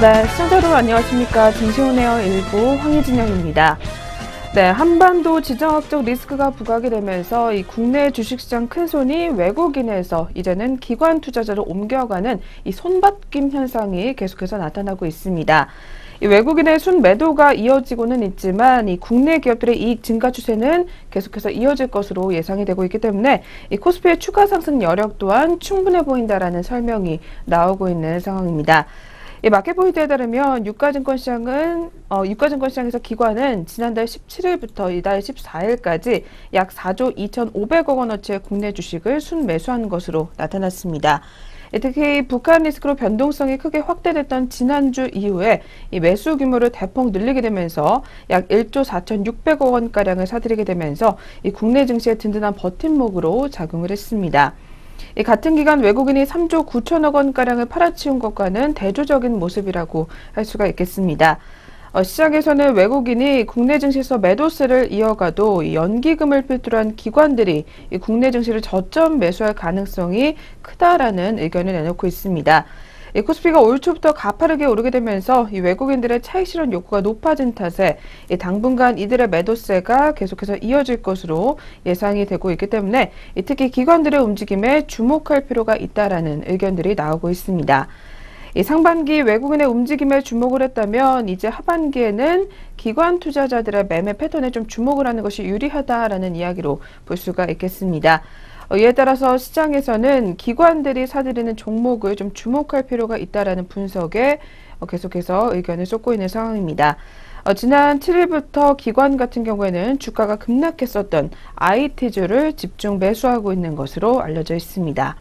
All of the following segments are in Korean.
네, 시청자 여러분 안녕하십니까. 증시온에어 일부 황희진영입니다. 네, 한반도 지정학적 리스크가 부각이 되면서 이 국내 주식시장 큰손이 외국인에서 이제는 기관 투자자로 옮겨가는 이 손바뀜 현상이 계속해서 나타나고 있습니다. 이 외국인의 순매도가 이어지고는 있지만 이 국내 기업들의 이익 증가 추세는 계속해서 이어질 것으로 예상이 되고 있기 때문에 이 코스피의 추가 상승 여력 또한 충분해 보인다라는 설명이 나오고 있는 상황입니다. 마켓포인트에 따르면 유가증권 시장에서 기관은 지난달 17일부터 이달 14일까지 약 4조 2,500억 원어치의 국내 주식을 순매수한 것으로 나타났습니다. 특히 북한 리스크로 변동성이 크게 확대됐던 지난주 이후에 이 매수 규모를 대폭 늘리게 되면서 약 1조 4,600억 원가량을 사들이게 되면서 이 국내 증시의 든든한 버팀목으로 작용을 했습니다. 같은 기간 외국인이 3조 9천억 원가량을 팔아치운 것과는 대조적인 모습이라고 할 수가 있겠습니다. 시장에서는 외국인이 국내 증시에서 매도세를 이어가도 연기금을 필두로 한 기관들이 국내 증시를 저점 매수할 가능성이 크다라는 의견을 내놓고 있습니다. 코스피가 올 초부터 가파르게 오르게 되면서 이 외국인들의 차익 실현 욕구가 높아진 탓에 당분간 이들의 매도세가 계속해서 이어질 것으로 예상이 되고 있기 때문에 특히 기관들의 움직임에 주목할 필요가 있다라는 의견들이 나오고 있습니다. 상반기 외국인의 움직임에 주목을 했다면 이제 하반기에는 기관 투자자들의 매매 패턴에 좀 주목을 하는 것이 유리하다라는 이야기로 볼 수가 있겠습니다. 이에 따라서 시장에서는 기관들이 사들이는 종목을 좀 주목할 필요가 있다라는 분석에 계속해서 의견을 쏟고 있는 상황입니다. 지난 7일부터 기관 같은 경우에는 주가가 급락했었던 IT주를 집중 매수하고 있는 것으로 알려져 있습니다.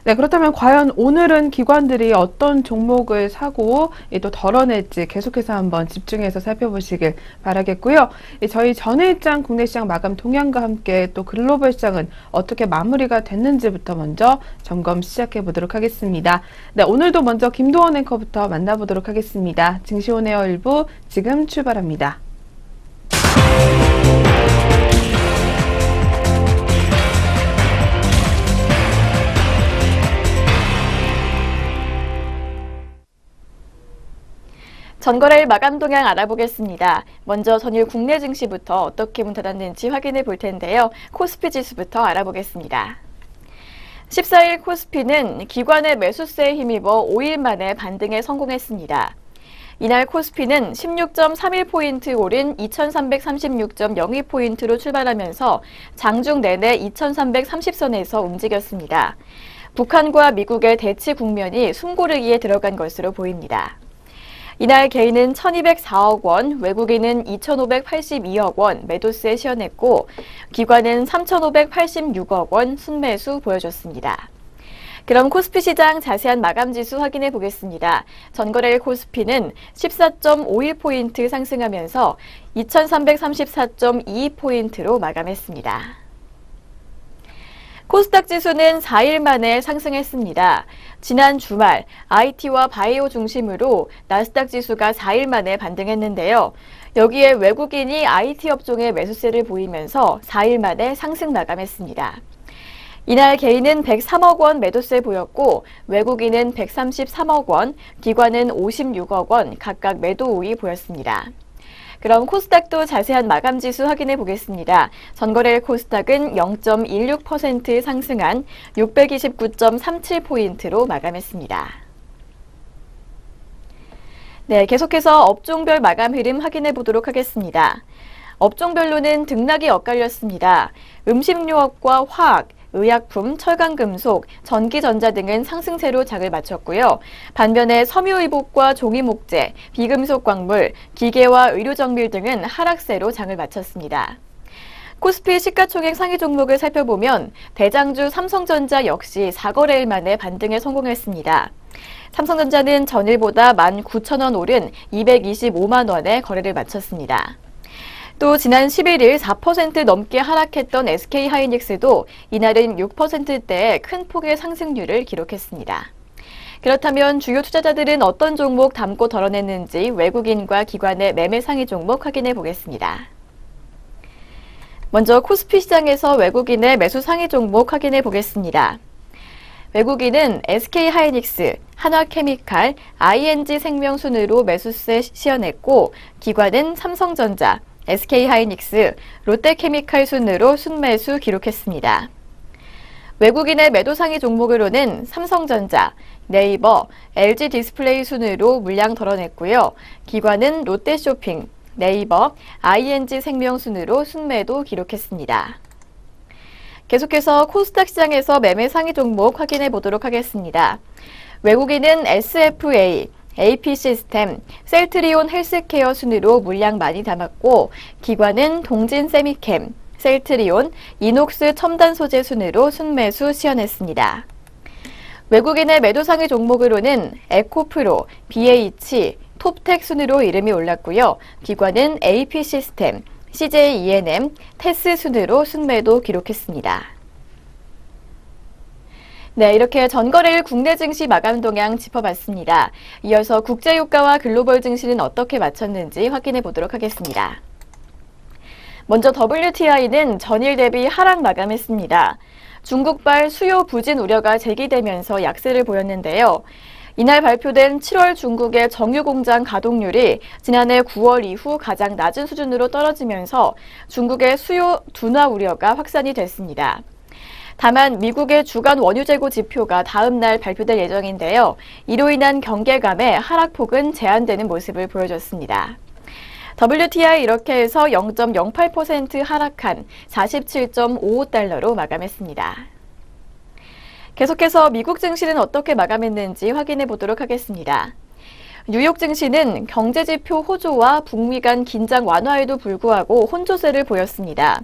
네, 그렇다면 과연 오늘은 기관들이 어떤 종목을 사고 또 덜어낼지 계속해서 한번 집중해서 살펴보시길 바라겠고요. 저희 전일장 국내 시장 마감 동향과 함께 또 글로벌 시장은 어떻게 마무리가 됐는지부터 먼저 점검 시작해 보도록 하겠습니다. 네, 오늘도 먼저 김도원 앵커부터 만나보도록 하겠습니다. 증시온에어 일부 지금 출발합니다. 전거래일 마감 동향 알아보겠습니다. 먼저 전일 국내 증시부터 어떻게 문 닫았는지 확인해 볼 텐데요. 코스피 지수부터 알아보겠습니다. 14일 코스피는 기관의 매수세에 힘입어 5일 만에 반등에 성공했습니다. 이날 코스피는 16.31포인트 오른 2336.02포인트로 출발하면서 장중 내내 2330선에서 움직였습니다. 북한과 미국의 대치 국면이 숨고르기에 들어간 것으로 보입니다. 이날 개인은 1,204억 원, 외국인은 2,582억 원 매도세 시현했고 기관은 3,586억 원 순매수 보여줬습니다. 그럼 코스피 시장 자세한 마감 지수 확인해 보겠습니다. 전거래일 코스피는 14.51포인트 상승하면서 2,334.22포인트로 마감했습니다. 코스닥 지수는 4일 만에 상승했습니다. 지난 주말 IT와 바이오 중심으로 나스닥 지수가 4일 만에 반등했는데요. 여기에 외국인이 IT 업종에 매수세를 보이면서 4일 만에 상승 마감했습니다. 이날 개인은 103억 원 매도세 보였고 외국인은 133억 원, 기관은 56억 원 각각 매도 우위 보였습니다. 그럼 코스닥도 자세한 마감 지수 확인해 보겠습니다. 전거래일 코스닥은 0.16% 상승한 629.37포인트로 마감했습니다. 네, 계속해서 업종별 마감 흐름 확인해 보도록 하겠습니다. 업종별로는 등락이 엇갈렸습니다. 음식료업과 화학, 의약품, 철강금속, 전기전자 등은 상승세로 장을 마쳤고요. 반면에 섬유의복과 종이목재, 비금속 광물, 기계와 의료정밀 등은 하락세로 장을 마쳤습니다. 코스피 시가총액 상위 종목을 살펴보면 대장주 삼성전자 역시 4거래일 만에 반등에 성공했습니다. 삼성전자는 전일보다 19,000원 오른 225만 원에 거래를 마쳤습니다. 또 지난 11일 4% 넘게 하락했던 SK하이닉스도 이날은 6%대의 큰 폭의 상승률을 기록했습니다. 그렇다면 주요 투자자들은 어떤 종목 담고 덜어냈는지 외국인과 기관의 매매 상위 종목 확인해 보겠습니다. 먼저 코스피 시장에서 외국인의 매수 상위 종목 확인해 보겠습니다. 외국인은 SK하이닉스, 한화케미칼, ING생명 순으로 매수세 시연했고 기관은 삼성전자, SK하이닉스, 롯데케미칼 순으로 순매수 기록했습니다. 외국인의 매도 상위 종목으로는 삼성전자, 네이버, LG디스플레이 순으로 물량 덜어냈고요. 기관은 롯데쇼핑, 네이버, ING생명 순으로 순매도 기록했습니다. 계속해서 코스닥 시장에서 매매 상위 종목 확인해 보도록 하겠습니다. 외국인은 SFA, AP시스템, 셀트리온 헬스케어 순으로 물량 많이 담았고 기관은 동진세미캠, 셀트리온, 이녹스 첨단 소재 순으로 순매수 시연했습니다. 외국인의 매도 상위 종목으로는 에코프로, BH, 톱텍 순으로 이름이 올랐고요. 기관은 AP시스템, CJENM, 테스 순으로 순매도 기록했습니다. 네, 이렇게 전거래일 국내 증시 마감 동향 짚어봤습니다. 이어서 국제유가와 글로벌 증시는 어떻게 맞췄는지 확인해 보도록 하겠습니다. 먼저 WTI는 전일 대비 하락 마감했습니다. 중국발 수요 부진 우려가 제기되면서 약세를 보였는데요. 이날 발표된 7월 중국의 정유 공장 가동률이 지난해 9월 이후 가장 낮은 수준으로 떨어지면서 중국의 수요 둔화 우려가 확산이 됐습니다. 다만 미국의 주간 원유 재고 지표가 다음 날 발표될 예정인데요. 이로 인한 경계감에 하락폭은 제한되는 모습을 보여줬습니다. WTI 이렇게 해서 0.08% 하락한 47.55달러로 마감했습니다. 계속해서 미국 증시는 어떻게 마감했는지 확인해 보도록 하겠습니다. 뉴욕 증시는 경제지표 호조와 북미 간 긴장 완화에도 불구하고 혼조세를 보였습니다.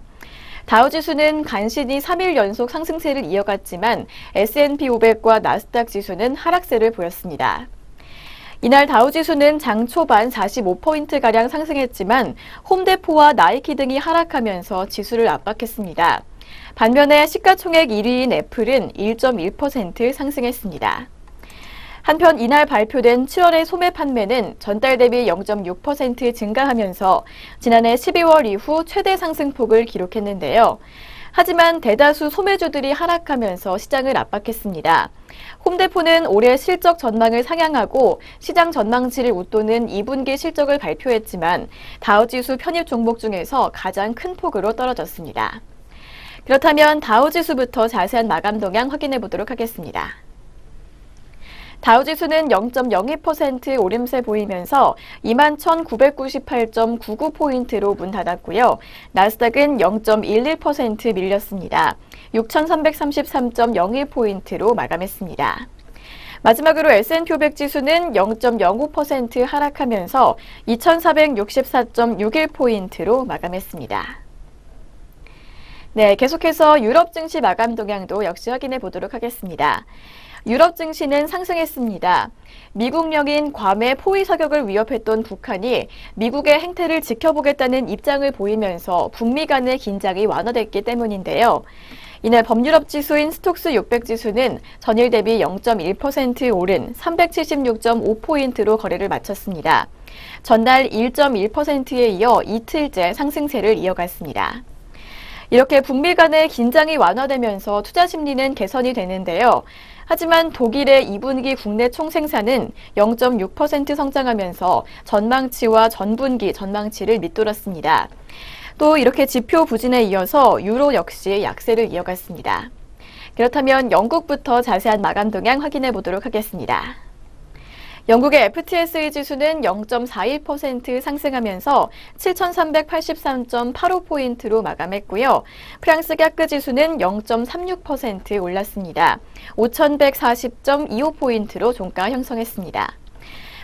다우지수는 간신히 3일 연속 상승세를 이어갔지만 S&P 500과 나스닥 지수는 하락세를 보였습니다. 이날 다우지수는 장 초반 45포인트가량 상승했지만 홈데포와 나이키 등이 하락하면서 지수를 압박했습니다. 반면에 시가총액 1위인 애플은 1.1% 상승했습니다. 한편 이날 발표된 7월의 소매 판매는 전달 대비 0.6% 증가하면서 지난해 12월 이후 최대 상승폭을 기록했는데요. 하지만 대다수 소매주들이 하락하면서 시장을 압박했습니다. 홈데포는 올해 실적 전망을 상향하고 시장 전망치를 웃도는 2분기 실적을 발표했지만 다우지수 편입 종목 중에서 가장 큰 폭으로 떨어졌습니다. 그렇다면 다우지수부터 자세한 마감 동향 확인해 보도록 하겠습니다. 다우지수는 0.02% 오름세 보이면서 21,998.99포인트로 문 닫았고요. 나스닥은 0.11% 밀렸습니다. 6,333.02포인트로 마감했습니다. 마지막으로 S&P 500 지수는 0.05% 하락하면서 2,464.61포인트로 마감했습니다. 네, 계속해서 유럽 증시 마감 동향도 역시 확인해 보도록 하겠습니다. 유럽 증시는 상승했습니다. 미국령인 괌의 포위 사격을 위협했던 북한이 미국의 행태를 지켜보겠다는 입장을 보이면서 북미 간의 긴장이 완화됐기 때문인데요. 이날 범유럽 지수인 스톡스 600 지수는 전일 대비 0.1% 오른 376.5포인트로 거래를 마쳤습니다. 전날 1.1%에 이어 이틀째 상승세를 이어갔습니다. 이렇게 북미 간의 긴장이 완화되면서 투자 심리는 개선이 되는데요. 하지만 독일의 2분기 국내 총생산은 0.6% 성장하면서 전망치와 전분기 전망치를 밑돌았습니다. 또 이렇게 지표 부진에 이어서 유로 역시 약세를 이어갔습니다. 그렇다면 영국부터 자세한 마감 동향 확인해 보도록 하겠습니다. 영국의 FTSE 지수는 0.41% 상승하면서 7,383.85포인트로 마감했고요. 프랑스 깍그 지수는 0.36% 올랐습니다. 5,140.25포인트로 종가 형성했습니다.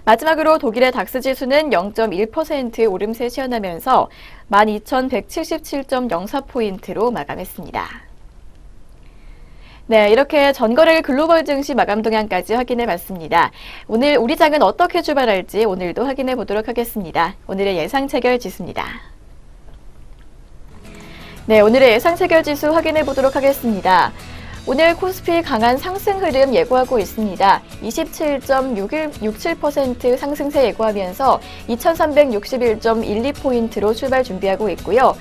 마지막으로 독일의 닥스 지수는 0.1% 오름세 시연하면서 12,177.04포인트로 마감했습니다. 네, 이렇게 전거래일 글로벌 증시 마감 동향까지 확인해 봤습니다. 오늘 우리 장은 어떻게 출발할지 오늘도 확인해 보도록 하겠습니다. 오늘의 예상 체결 지수입니다. 네, 오늘의 예상 체결 지수 확인해 보도록 하겠습니다. 오늘 코스피 강한 상승 흐름 예고하고 있습니다. 27.67% 상승세 예고하면서 2361.12포인트로 출발 준비하고 있고요.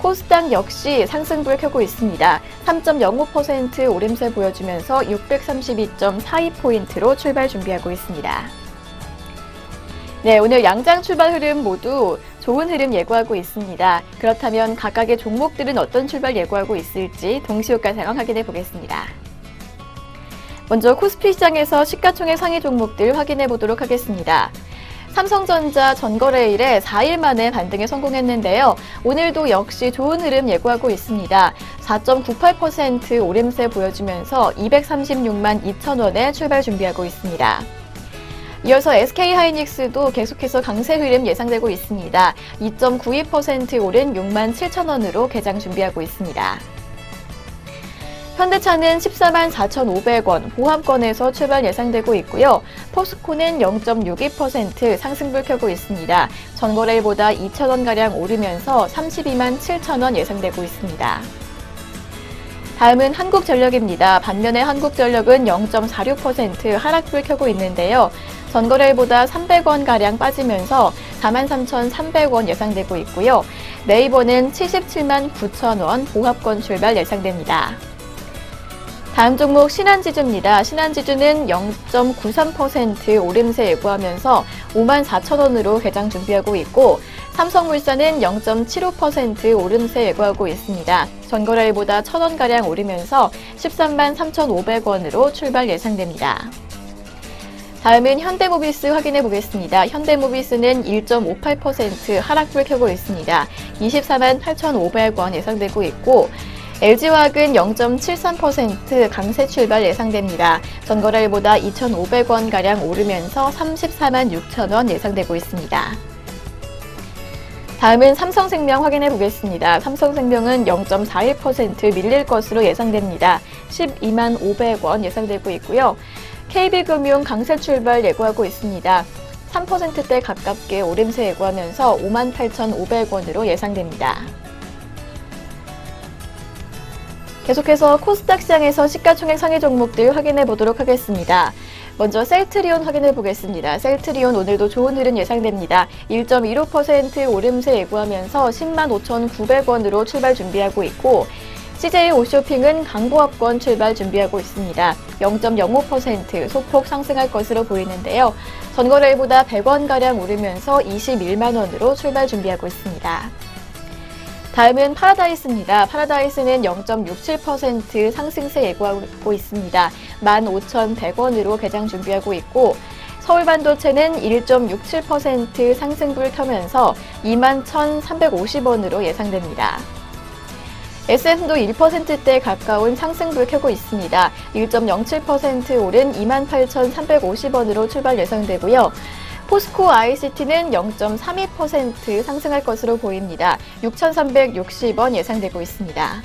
코스닥 역시 상승불 켜고 있습니다. 3.05% 오름세 보여주면서 632.42포인트로 출발 준비하고 있습니다. 네, 오늘 양장 출발 흐름 모두 좋은 흐름 예고하고 있습니다. 그렇다면 각각의 종목들은 어떤 출발 예고하고 있을지 동시효과 상황 확인해 보겠습니다. 먼저 코스피 시장에서 시가총액 상위 종목들 확인해 보도록 하겠습니다. 삼성전자 전거래일에 4일 만에 반등에 성공했는데요. 오늘도 역시 좋은 흐름 예고하고 있습니다. 4.98% 오름세 보여주면서 236만 2천 원에 출발 준비하고 있습니다. 이어서 SK하이닉스도 계속해서 강세 흐름 예상되고 있습니다. 2.92% 오른 6만 7천 원으로 개장 준비하고 있습니다. 현대차는 14만 4,500원 보합권에서 출발 예상되고 있고요. 포스코는 0.62% 상승불 켜고 있습니다. 전거래일보다 2,000원가량 오르면서 32만 7,000원 예상되고 있습니다. 다음은 한국전력입니다. 반면에 한국전력은 0.46% 하락불 켜고 있는데요. 전거래일보다 300원가량 빠지면서 43,300원 예상되고 있고요. 네이버는 77만 9천원 보합권 출발 예상됩니다. 다음 종목 신한지주입니다. 신한지주는 0.93% 오름세 예고하면서 5만 4천 원으로 개장 준비하고 있고 삼성물산은 0.75% 오름세 예고하고 있습니다. 전거래일보다 1,000원가량 오르면서 13만 3,500원으로 출발 예상됩니다. 다음은 현대모비스 확인해 보겠습니다. 현대모비스는 1.58% 하락불 켜고 있습니다. 24만 8,500원 예상되고 있고 LG화학은 0.73% 강세 출발 예상됩니다. 전거래일보다 2,500원가량 오르면서 34만 6천 원 예상되고 있습니다. 다음은 삼성생명 확인해 보겠습니다. 삼성생명은 0.41% 밀릴 것으로 예상됩니다. 12만 500원 예상되고 있고요. KB금융 강세 출발 예고하고 있습니다. 3%대 가깝게 오름세 예고하면서 58,500원으로 예상됩니다. 계속해서 코스닥 시장에서 시가총액 상위 종목들 확인해 보도록 하겠습니다. 먼저 셀트리온 확인해 보겠습니다. 셀트리온 오늘도 좋은 흐름 예상됩니다. 1.15% 오름세 예고하면서 10만 5,900원으로 출발 준비하고 있고 CJ 오쇼핑은 강보합권 출발 준비하고 있습니다. 0.05% 소폭 상승할 것으로 보이는데요. 전거래일보다 100원가량 오르면서 21만 원으로 출발 준비하고 있습니다. 다음은 파라다이스입니다. 파라다이스는 0.67% 상승세 예고하고 있습니다. 15,100원으로 개장 준비하고 있고 서울반도체는 1.67% 상승불 켜면서 21,350원으로 예상됩니다. SM도 1%대 가까운 상승불 켜고 있습니다. 1.07% 오른 28,350원으로 출발 예상되고요. 포스코 ICT는 0.32% 상승할 것으로 보입니다. 6,360원 예상되고 있습니다.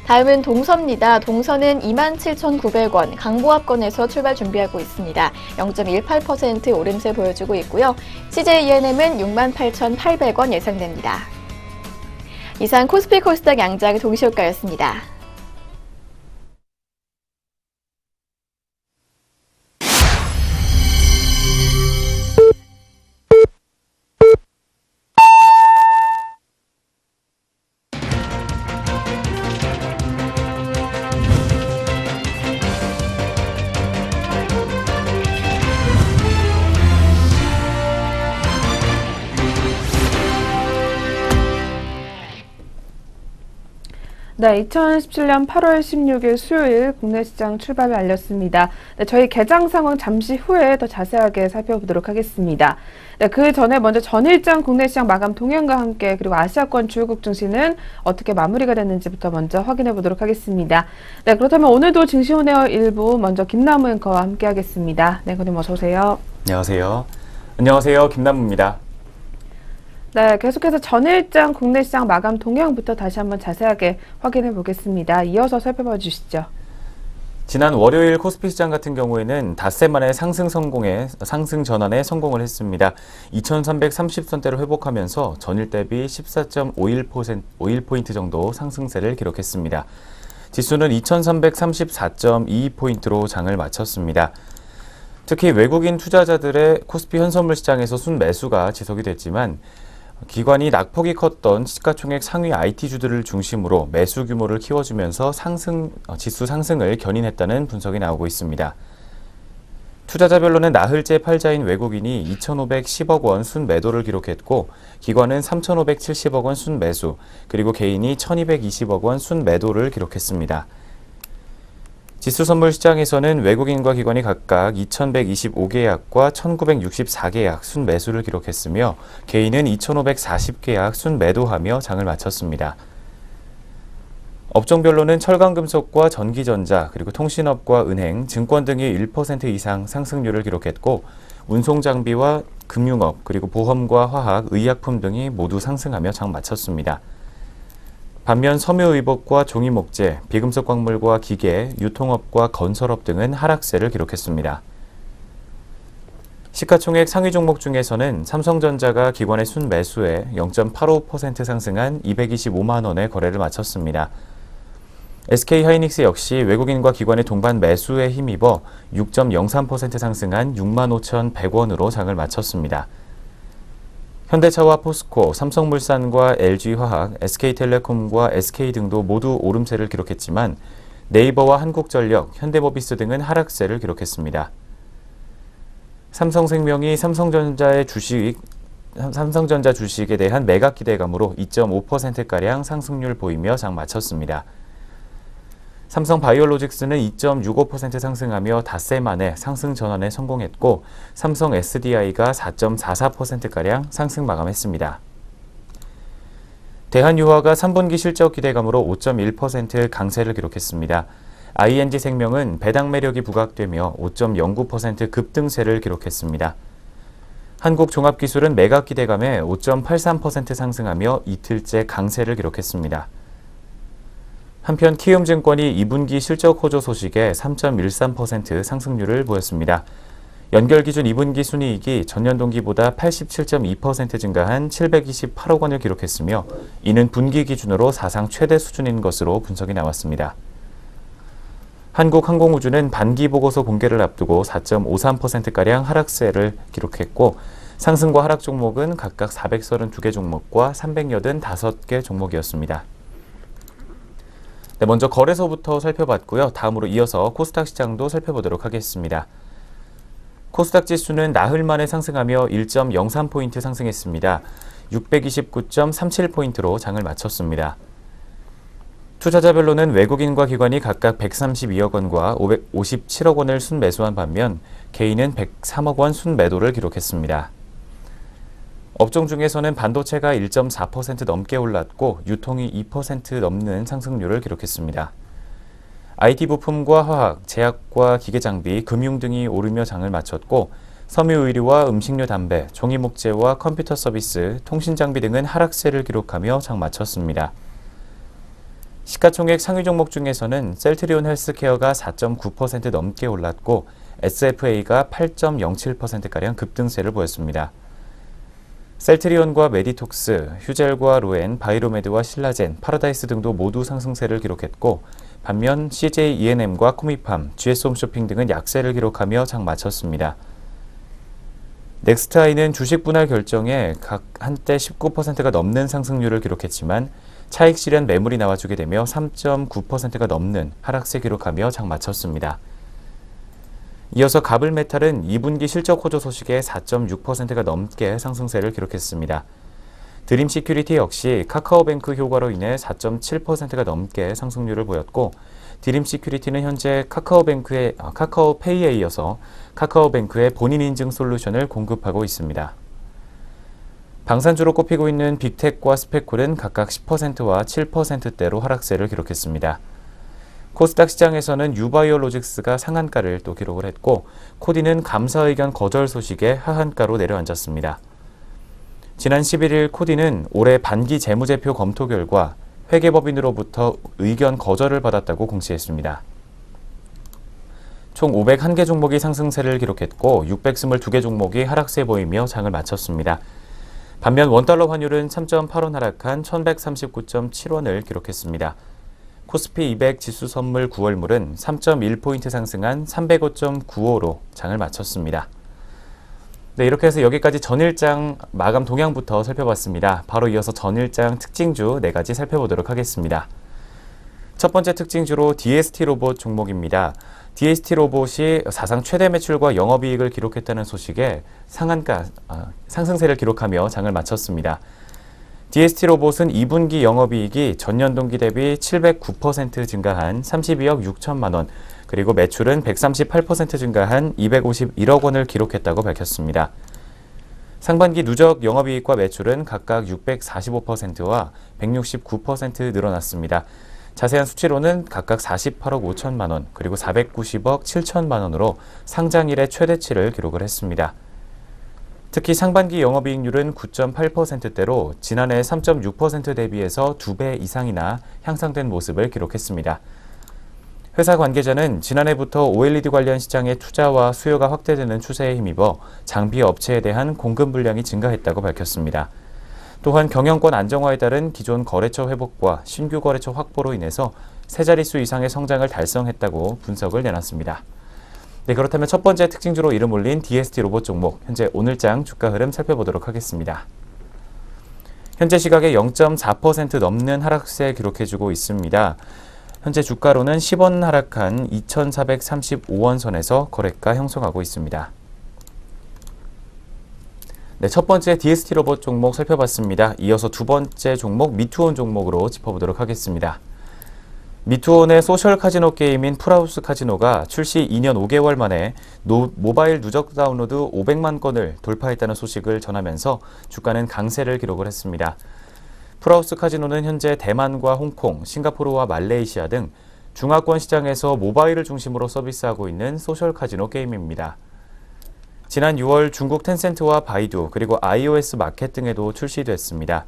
다음은 동서입니다. 동서는 27,900원 강보합권에서 출발 준비하고 있습니다. 0.18% 오름세 보여주고 있고요. CJENM은 68,800원 예상됩니다. 이상 코스피 코스닥 양장 동시효과였습니다. 네, 2017년 8월 16일 수요일 국내 시장 출발을 알렸습니다. 네, 저희 개장 상황 잠시 후에 더 자세하게 살펴보도록 하겠습니다. 네, 그 전에 먼저 전일장 국내 시장 마감 동향과 함께 그리고 아시아권 주요국 증시는 어떻게 마무리가 됐는지부터 먼저 확인해 보도록 하겠습니다. 네, 그렇다면 오늘도 증시온에어 일부 먼저 김남우 앵커와 함께 하겠습니다. 네, 그럼 어서 오세요. 안녕하세요. 안녕하세요. 김남무입니다. 네, 계속해서 전일장 국내 시장 마감 동향부터 다시 한번 자세하게 확인해 보겠습니다. 이어서 살펴봐 주시죠. 지난 월요일 코스피 시장 같은 경우에는 닷새 만에 상승 전환에 성공을 했습니다. 2330선대로 회복하면서 전일 대비 14.51% 정도 상승세를 기록했습니다. 지수는 2334.22포인트로 장을 마쳤습니다. 특히 외국인 투자자들의 코스피 현선물 시장에서 순매수가 지속이 됐지만 기관이 낙폭이 컸던 시가총액 상위 IT주들을 중심으로 매수 규모를 키워주면서 지수 상승을 견인했다는 분석이 나오고 있습니다. 투자자별로는 나흘째 팔자인 외국인이 2,510억 원 순매도를 기록했고 기관은 3,570억 원 순매수, 그리고 개인이 1,220억 원 순매도를 기록했습니다. 지수 선물 시장에서는 외국인과 기관이 각각 2,125계약과 1,964계약 순매수를 기록했으며 개인은 2,540계약 순매도하며 장을 마쳤습니다. 업종별로는 철강금속과 전기전자, 그리고 통신업과 은행, 증권 등이 1% 이상 상승률을 기록했고 운송장비와 금융업, 그리고 보험과 화학, 의약품 등이 모두 상승하며 장 마쳤습니다. 반면 섬유의복과 종이목재, 비금속 광물과 기계, 유통업과 건설업 등은 하락세를 기록했습니다. 시가총액 상위 종목 중에서는 삼성전자가 기관의 순매수에 0.85% 상승한 225만 원의 거래를 마쳤습니다. SK하이닉스 역시 외국인과 기관의 동반 매수에 힘입어 6.03% 상승한 65,100원으로 장을 마쳤습니다. 현대차와 포스코, 삼성물산과 LG화학, SK텔레콤과 SK 등도 모두 오름세를 기록했지만 네이버와 한국전력, 현대모비스 등은 하락세를 기록했습니다. 삼성생명이 삼성전자 주식에 대한 매각 기대감으로 2.5%가량 상승률 보이며 장 마쳤습니다. 삼성바이오로직스는 2.65% 상승하며 닷새 만에 상승 전환에 성공했고 삼성 SDI가 4.44%가량 상승 마감했습니다. 대한유화가 3분기 실적 기대감으로 5.1% 강세를 기록했습니다. ING생명은 배당 매력이 부각되며 5.09% 급등세를 기록했습니다. 한국종합기술은 매각 기대감에 5.83% 상승하며 이틀째 강세를 기록했습니다. 한편 키움증권이 2분기 실적 호조 소식에 3.13% 상승률을 보였습니다. 연결 기준 2분기 순이익이 전년 동기보다 87.2% 증가한 728억 원을 기록했으며 이는 분기 기준으로 사상 최대 수준인 것으로 분석이 나왔습니다. 한국항공우주는 반기 보고서 공개를 앞두고 4.53%가량 하락세를 기록했고 상승과 하락 종목은 각각 432개 종목과 385개 종목이었습니다. 네, 먼저 거래소부터 살펴봤고요. 다음으로 이어서 코스닥 시장도 살펴보도록 하겠습니다. 코스닥 지수는 나흘 만에 상승하며 1.03포인트 상승했습니다. 629.37포인트로 장을 마쳤습니다. 투자자별로는 외국인과 기관이 각각 132억 원과 557억 원을 순매수한 반면 개인은 103억 원 순매도를 기록했습니다. 업종 중에서는 반도체가 1.4% 넘게 올랐고 유통이 2% 넘는 상승률을 기록했습니다. IT 부품과 화학, 제약과 기계장비, 금융 등이 오르며 장을 마쳤고 섬유의료와 음식료 담배, 종이목재와 컴퓨터 서비스, 통신장비 등은 하락세를 기록하며 장 마쳤습니다. 시가총액 상위 종목 중에서는 셀트리온 헬스케어가 4.9% 넘게 올랐고 SFA가 8.07%가량 급등세를 보였습니다. 셀트리온과 메디톡스, 휴젤과 로엔, 바이로메드와 신라젠, 파라다이스 등도 모두 상승세를 기록했고 반면 CJ E&M과 코미팜, GS홈쇼핑 등은 약세를 기록하며 장 마쳤습니다. 넥스트아이는 주식 분할 결정에 각 한때 19%가 넘는 상승률을 기록했지만 차익 실현 매물이 나와주게 되며 3.9%가 넘는 하락세 기록하며 장 마쳤습니다. 이어서 가블메탈은 2분기 실적 호조 소식에 4.6%가 넘게 상승세를 기록했습니다. 드림시큐리티 역시 카카오뱅크 효과로 인해 4.7%가 넘게 상승률을 보였고 드림시큐리티는 현재 카카오페이에 이어서 카카오뱅크의 본인 인증 솔루션을 공급하고 있습니다. 방산주로 꼽히고 있는 빅텍과 스페콜은 각각 10%와 7%대로 하락세를 기록했습니다. 코스닥 시장에서는 유바이오로직스가 상한가를 또 기록을 했고 코디는 감사 의견 거절 소식에 하한가로 내려앉았습니다. 지난 11일 코디는 올해 반기 재무제표 검토 결과 회계법인으로부터 의견 거절을 받았다고 공시했습니다. 총 501개 종목이 상승세를 기록했고 622개 종목이 하락세 보이며 장을 마쳤습니다. 반면 원달러 환율은 3.8원 하락한 1139.7원을 기록했습니다. 코스피 200 지수 선물 9월물은 3.1포인트 상승한 305.95로 장을 마쳤습니다. 네, 이렇게 해서 여기까지 전일장 마감 동향부터 살펴봤습니다. 바로 이어서 전일장 특징주 4가지 살펴보도록 하겠습니다. 첫 번째 특징주로 DST 로봇 종목입니다. DST 로봇이 사상 최대 매출과 영업이익을 기록했다는 소식에 상승세를 기록하며 장을 마쳤습니다. DST 로봇은 2분기 영업이익이 전년 동기 대비 709% 증가한 32억 6천만 원, 그리고 매출은 138% 증가한 251억 원을 기록했다고 밝혔습니다. 상반기 누적 영업이익과 매출은 각각 645%와 169% 늘어났습니다. 자세한 수치로는 각각 48억 5천만 원, 그리고 490억 7천만 원으로 상장 이래 최대치를 기록을 했습니다. 특히 상반기 영업이익률은 9.8%대로 지난해 3.6% 대비해서 2배 이상이나 향상된 모습을 기록했습니다. 회사 관계자는 지난해부터 OLED 관련 시장의 투자와 수요가 확대되는 추세에 힘입어 장비 업체에 대한 공급 물량이 증가했다고 밝혔습니다. 또한 경영권 안정화에 따른 기존 거래처 회복과 신규 거래처 확보로 인해서 세 자릿수 이상의 성장을 달성했다고 분석을 내놨습니다. 네, 그렇다면 첫 번째 특징주로 이름 올린 DST 로봇 종목, 현재 오늘장 주가 흐름 살펴보도록 하겠습니다. 현재 시각에 0.4% 넘는 하락세 기록해주고 있습니다. 현재 주가로는 10원 하락한 2,435원 선에서 거래가 형성하고 있습니다. 네, 첫 번째 DST 로봇 종목 살펴봤습니다. 이어서 두 번째 종목 미투온 종목으로 짚어보도록 하겠습니다. 미투온의 소셜 카지노 게임인 풀하우스 카지노가 출시 2년 5개월 만에 모바일 누적 다운로드 500만 건을 돌파했다는 소식을 전하면서 주가는 강세를 기록을 했습니다. 풀하우스 카지노는 현재 대만과 홍콩, 싱가포르와 말레이시아 등 중화권 시장에서 모바일을 중심으로 서비스하고 있는 소셜 카지노 게임입니다. 지난 6월 중국 텐센트와 바이두 그리고 iOS 마켓 등에도 출시됐습니다.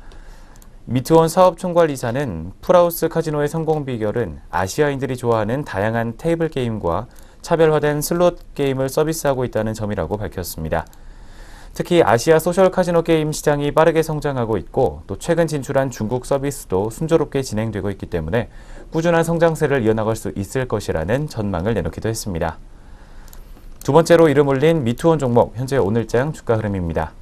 미투온 사업총괄이사는 풀하우스 카지노의 성공 비결은 아시아인들이 좋아하는 다양한 테이블 게임과 차별화된 슬롯 게임을 서비스하고 있다는 점이라고 밝혔습니다. 특히 아시아 소셜 카지노 게임 시장이 빠르게 성장하고 있고 또 최근 진출한 중국 서비스도 순조롭게 진행되고 있기 때문에 꾸준한 성장세를 이어나갈 수 있을 것이라는 전망을 내놓기도 했습니다. 두 번째로 이름 올린 미투온 종목, 현재 오늘장 주가 흐름입니다.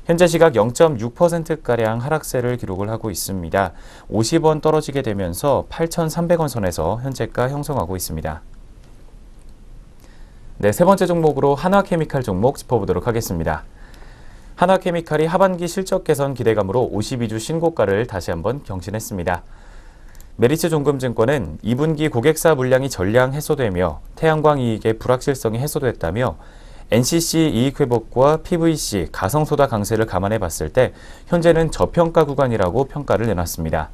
현재 시각 0.6%가량 하락세를 기록을 하고 있습니다. 50원 떨어지게 되면서 8,300원 선에서 현재가 형성하고 있습니다. 네, 세 번째 종목으로 한화케미칼 종목 짚어보도록 하겠습니다. 한화케미칼이 하반기 실적 개선 기대감으로 52주 신고가를 다시 한번 경신했습니다. 메리츠 종금증권은 2분기 고객사 물량이 전량 해소되며 태양광 이익의 불확실성이 해소됐다며 NCC 이익 회복과 PVC, 가성소다 강세를 감안해 봤을 때 현재는 저평가 구간이라고 평가를 내놨습니다.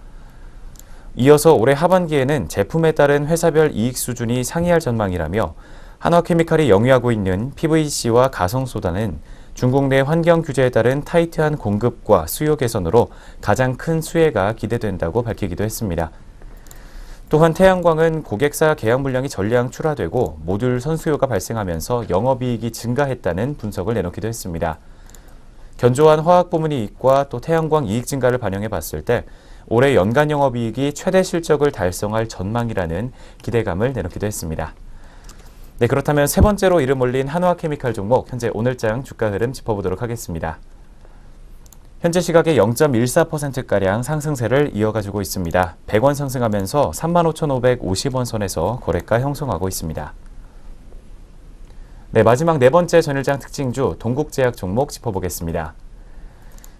이어서 올해 하반기에는 제품에 따른 회사별 이익 수준이 상이할 전망이라며 한화케미칼이 영위하고 있는 PVC와 가성소다는 중국 내 환경 규제에 따른 타이트한 공급과 수요 개선으로 가장 큰 수혜가 기대된다고 밝히기도 했습니다. 또한 태양광은 고객사 계약 물량이 전량 출하되고 모듈 선수요가 발생하면서 영업이익이 증가했다는 분석을 내놓기도 했습니다. 견조한 화학 부문 이익과 또 태양광 이익 증가를 반영해 봤을 때 올해 연간 영업이익이 최대 실적을 달성할 전망이라는 기대감을 내놓기도 했습니다. 네, 그렇다면 세 번째로 이름 올린 한화케미칼 종목, 현재 오늘장 주가 흐름 짚어보도록 하겠습니다. 현재 시각에 0.14%가량 상승세를 이어가지고 있습니다. 100원 상승하면서 35,550원 선에서 거래가 형성하고 있습니다. 네, 마지막 네 번째 전일장 특징주 동국제약 종목 짚어보겠습니다.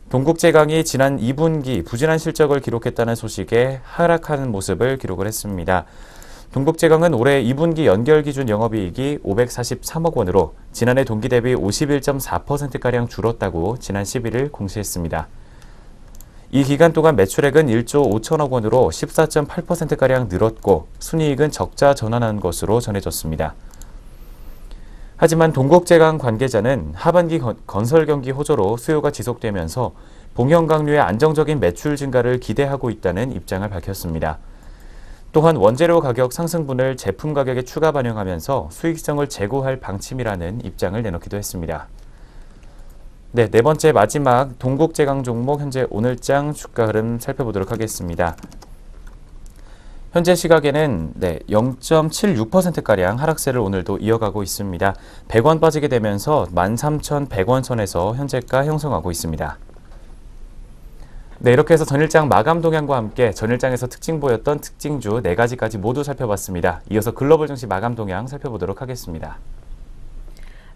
동국제강이 지난 2분기 부진한 실적을 기록했다는 소식에 하락하는 모습을 기록을 했습니다. 동국제강은 올해 2분기 연결 기준 영업이익이 543억 원으로 지난해 동기 대비 51.4%가량 줄었다고 지난 11일 공시했습니다. 이 기간 동안 매출액은 1조 5천억 원으로 14.8%가량 늘었고 순이익은 적자 전환한 것으로 전해졌습니다. 하지만 동국제강 관계자는 하반기 건설 경기 호조로 수요가 지속되면서 봉형각류의 안정적인 매출 증가를 기대하고 있다는 입장을 밝혔습니다. 또한 원재료 가격 상승분을 제품 가격에 추가 반영하면서 수익성을 제고할 방침이라는 입장을 내놓기도 했습니다. 네, 네 번째 마지막 동국제강 종목 현재 오늘장 주가 흐름 살펴보도록 하겠습니다. 현재 시각에는 0.76%가량 하락세를 오늘도 이어가고 있습니다. 100원 빠지게 되면서 13,100원 선에서 현재가 형성하고 있습니다. 네, 이렇게 해서 전일장 마감 동향과 함께 전일장에서 특징 보였던 특징주 4가지까지 모두 살펴봤습니다. 이어서 글로벌 증시 마감 동향 살펴보도록 하겠습니다.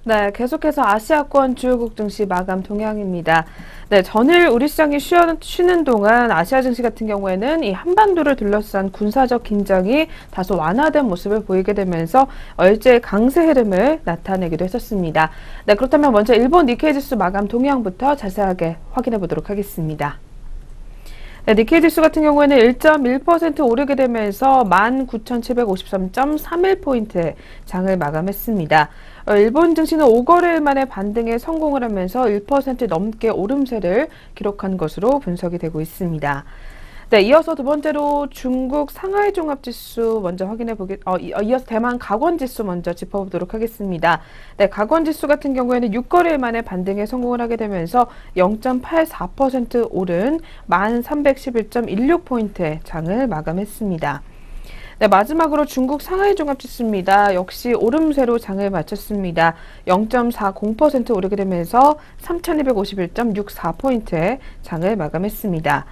네, 계속해서 아시아권 주요국 증시 마감 동향입니다. 네, 전일 우리 시장이 쉬는 동안 아시아 증시 같은 경우에는 이 한반도를 둘러싼 군사적 긴장이 다소 완화된 모습을 보이게 되면서 일제의 강세 흐름을 나타내기도 했었습니다. 네, 그렇다면 먼저 일본 니케이 지수 마감 동향부터 자세하게 확인해 보도록 하겠습니다. 네, 니케이 지수 같은 경우에는 1.1% 오르게 되면서 19,753.31포인트 장을 마감했습니다. 일본 증시는 5거래일 만에 반등에 성공을 하면서 1% 넘게 오름세를 기록한 것으로 분석이 되고 있습니다. 네, 이어서 두 번째로 중국 상하이 종합지수 먼저 이어서 대만 각원지수 먼저 짚어보도록 하겠습니다. 네, 각원지수 같은 경우에는 6거래일 만에 반등에 성공을 하게 되면서 0.84% 오른 1,311.16포인트의 장을 마감했습니다. 네, 마지막으로 중국 상하이 종합지수입니다. 역시 오름세로 장을 마쳤습니다. 0.40% 오르게 되면서 3,251.64포인트의 장을 마감했습니다.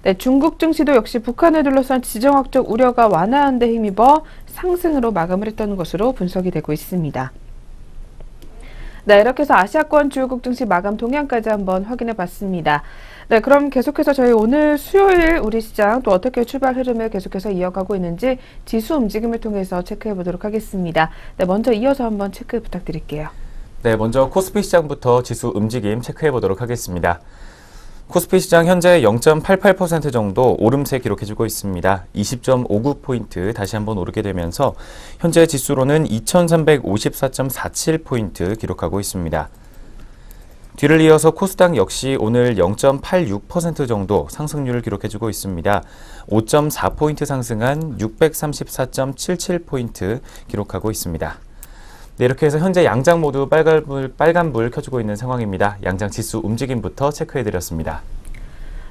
네, 중국 증시도 역시 북한을 둘러싼 지정학적 우려가 완화한 데 힘입어 상승으로 마감을 했던 것으로 분석이 되고 있습니다. 네, 이렇게 해서 아시아권 주요국 증시 마감 동향까지 한번 확인해 봤습니다. 네, 그럼 계속해서 저희 오늘 수요일 우리 시장 또 어떻게 출발 흐름을 계속해서 이어가고 있는지 지수 움직임을 통해서 체크해 보도록 하겠습니다. 네, 먼저 이어서 한번 체크 부탁드릴게요. 네, 먼저 코스피 시장부터 지수 움직임 체크해 보도록 하겠습니다. 코스피 시장 현재 0.88% 정도 오름세 기록해주고 있습니다. 20.59포인트 다시 한번 오르게 되면서 현재 지수로는 2354.47포인트 기록하고 있습니다. 뒤를 이어서 코스닥 역시 오늘 0.86% 정도 상승률을 기록해주고 있습니다. 5.4포인트 상승한 634.77포인트 기록하고 있습니다. 네, 이렇게 해서 현재 양장 모두 빨간불 켜주고 있는 상황입니다. 양장 지수 움직임부터 체크해드렸습니다.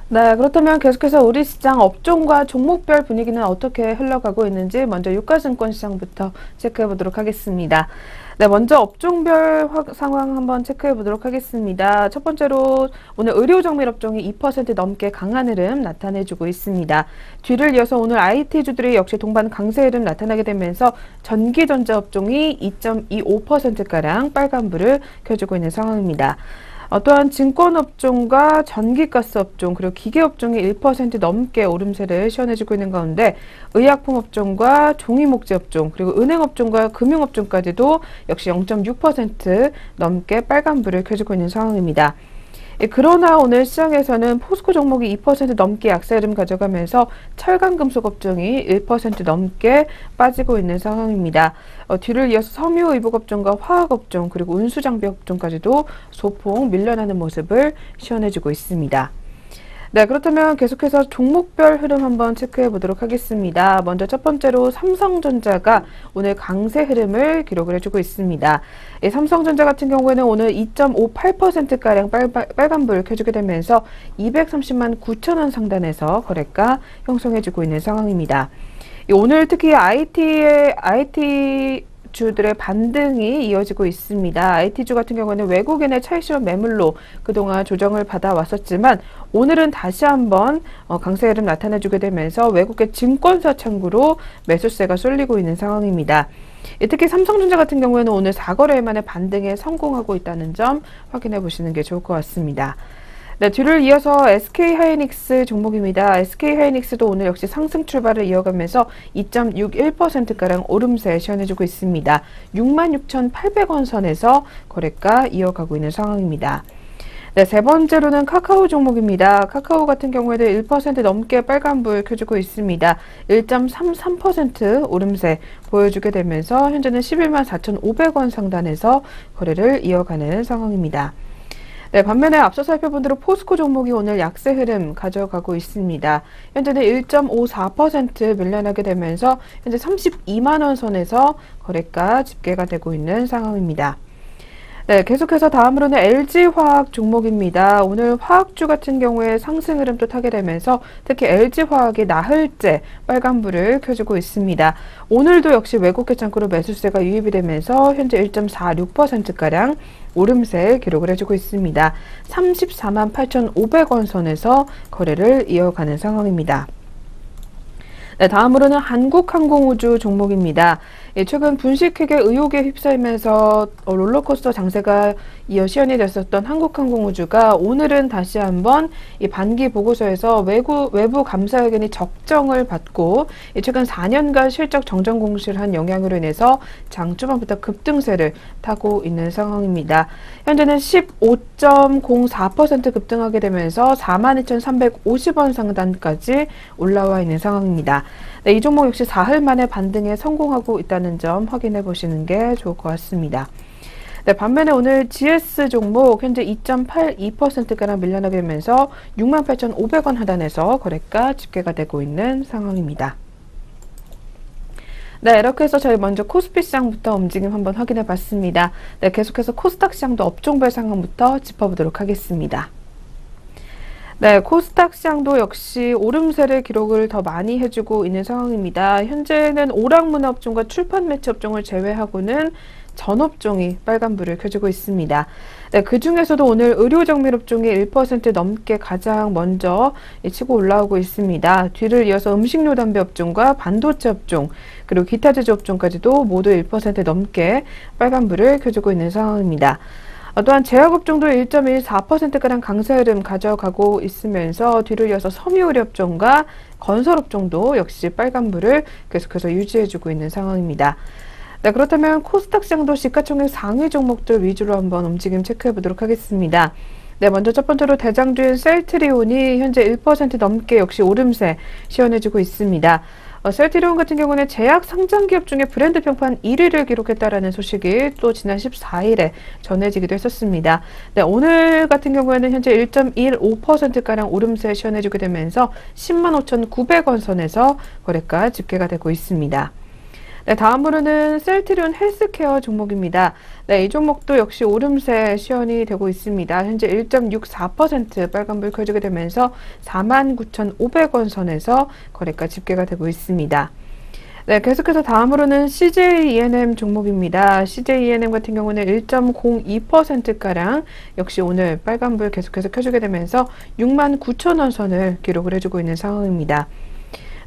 네, 그렇다면 계속해서 우리 시장 업종과 종목별 분위기는 어떻게 흘러가고 있는지 먼저 유가증권 시장부터 체크해 보도록 하겠습니다. 네, 먼저 업종별 상황 한번 체크해 보도록 하겠습니다. 첫 번째로 오늘 의료정밀 업종이 2% 넘게 강한 흐름 나타내주고 있습니다. 뒤를 이어서 오늘 IT주들이 역시 동반 강세 흐름 나타나게 되면서 전기전자 업종이 2.25%가량 빨간불을 켜주고 있는 상황입니다. 또한 증권업종과 전기가스 업종 그리고 기계업종이 1% 넘게 오름세를 시현해주고 있는 가운데 의약품업종과 종이목재업종 그리고 은행업종과 금융업종까지도 역시 0.6% 넘게 빨간불을 켜주고 있는 상황입니다. 그러나 오늘 시장에서는 포스코 종목이 2% 넘게 약세 흐름 가져가면서 철강금속 업종이 1% 넘게 빠지고 있는 상황입니다. 뒤를 이어서 섬유 의복 업종과 화학 업종 그리고 운수 장비 업종까지도 소폭 밀려나는 모습을 시현해주고 있습니다. 네, 그렇다면 계속해서 종목별 흐름 한번 체크해 보도록 하겠습니다. 먼저 첫 번째로 삼성전자가 오늘 강세 흐름을 기록을 해주고 있습니다. 삼성전자 같은 경우에는 오늘 2.58%가량 빨간불을 켜주게 되면서 230만 9천 원 상단에서 거래가 형성해주고 있는 상황입니다. 오늘 특히 IT 주들의 반등이 이어지고 있습니다. IT주 같은 경우는 외국인의 차익 실현 매물로 그동안 조정을 받아왔었지만 오늘은 다시 한번 강세 흐름 나타내주게 되면서 외국의 증권사 창구로 매수세가 쏠리고 있는 상황입니다. 특히 삼성전자 같은 경우에는 오늘 4거래일 만에 반등에 성공하고 있다는 점 확인해 보시는 게 좋을 것 같습니다. 네, 뒤를 이어서 SK하이닉스 종목입니다. SK하이닉스도 오늘 역시 상승 출발을 이어가면서 2.61%가량 오름세 시현해주고 있습니다. 66,800원 선에서 거래가 이어가고 있는 상황입니다. 네, 세 번째로는 카카오 종목입니다. 카카오 같은 경우에도 1% 넘게 빨간불 켜주고 있습니다. 1.33% 오름세 보여주게 되면서 현재는 11만 4,500원 상단에서 거래를 이어가는 상황입니다. 네, 반면에 앞서 살펴본 대로 포스코 종목이 오늘 약세 흐름 가져가고 있습니다. 현재는 1.54% 밀려나게 되면서 현재 32만 원 선에서 거래가 집계가 되고 있는 상황입니다. 네, 계속해서 다음으로는 LG화학 종목입니다. 오늘 화학주 같은 경우에 상승 흐름 또 타게 되면서 특히 LG화학이 나흘째 빨간불을 켜주고 있습니다. 오늘도 역시 외국계 창구로 매수세가 유입이 되면서 현재 1.46%가량 오름세 기록을 해주고 있습니다. 34만 8,500원 선에서 거래를 이어가는 상황입니다. 네, 다음으로는 한국항공우주 종목입니다. 최근 분식회계 의혹에 휩싸이면서 롤러코스터 장세가 이어 시연이 됐었던 한국항공우주가 오늘은 다시 한번 이 반기 보고서에서 외부 감사 의견이 적정을 받고 최근 4년간 실적 정정 공시를 한 영향으로 인해서 장 초반부터 급등세를 타고 있는 상황입니다. 현재는 15.04% 급등하게 되면서 42,350원 상단까지 올라와 있는 상황입니다. 네, 이 종목 역시 사흘 만에 반등에 성공하고 있다는 점 확인해 보시는 게 좋을 것 같습니다. 네, 반면에 오늘 GS 종목 현재 2.82%가량 밀려나게 되면서 68,500원 하단에서 거래가 집계가 되고 있는 상황입니다. 네, 이렇게 해서 저희 먼저 코스피 시장부터 움직임 한번 확인해 봤습니다. 네, 계속해서 코스닥 시장도 업종별 상황부터 짚어보도록 하겠습니다. 네, 코스닥 시장도 역시 오름세를 기록을 더 많이 해주고 있는 상황입니다. 현재는 오락문화업종과 출판 매체 업종을 제외하고는 전 업종이 빨간불을 켜주고 있습니다. 네, 그 중에서도 오늘 의료정밀업종이 1% 넘게 가장 먼저 치고 올라오고 있습니다. 뒤를 이어서 음식료 담배 업종과 반도체 업종, 그리고 기타 제조 업종까지도 모두 1% 넘게 빨간불을 켜주고 있는 상황입니다. 또한 제약업종도 1.14%가량 강세 흐름 가져가고 있으면서 뒤를 이어서 섬유의료업종과 건설업종도 역시 빨간불을 계속해서 유지해주고 있는 상황입니다. 네, 그렇다면 코스닥 시장도 시가총액 상위 종목들 위주로 한번 움직임 체크해 보도록 하겠습니다. 네, 먼저 첫 번째로 대장주인 셀트리온이 현재 1% 넘게 역시 오름세 시연해주고 있습니다. 셀트리온 같은 경우는 제약 상장 기업 중에 브랜드 평판 1위를 기록했다라는 소식이 또 지난 14일에 전해지기도 했었습니다. 네, 오늘 같은 경우에는 현재 1.15%가량 오름세 시연해주게 되면서 105,900원 선에서 거래가 집계가 되고 있습니다. 네, 다음으로는 셀트리온 헬스케어 종목입니다. 네, 이 종목도 역시 오름세 시연이 되고 있습니다. 현재 1.64% 빨간불 켜지게 되면서 49,500원 선에서 거래가 집계가 되고 있습니다. 네, 계속해서 다음으로는 CJ-ENM 종목입니다. CJ-ENM 같은 경우는 1.02%가량 역시 오늘 빨간불 계속해서 켜주게 되면서 69,000원 선을 기록을 해주고 있는 상황입니다.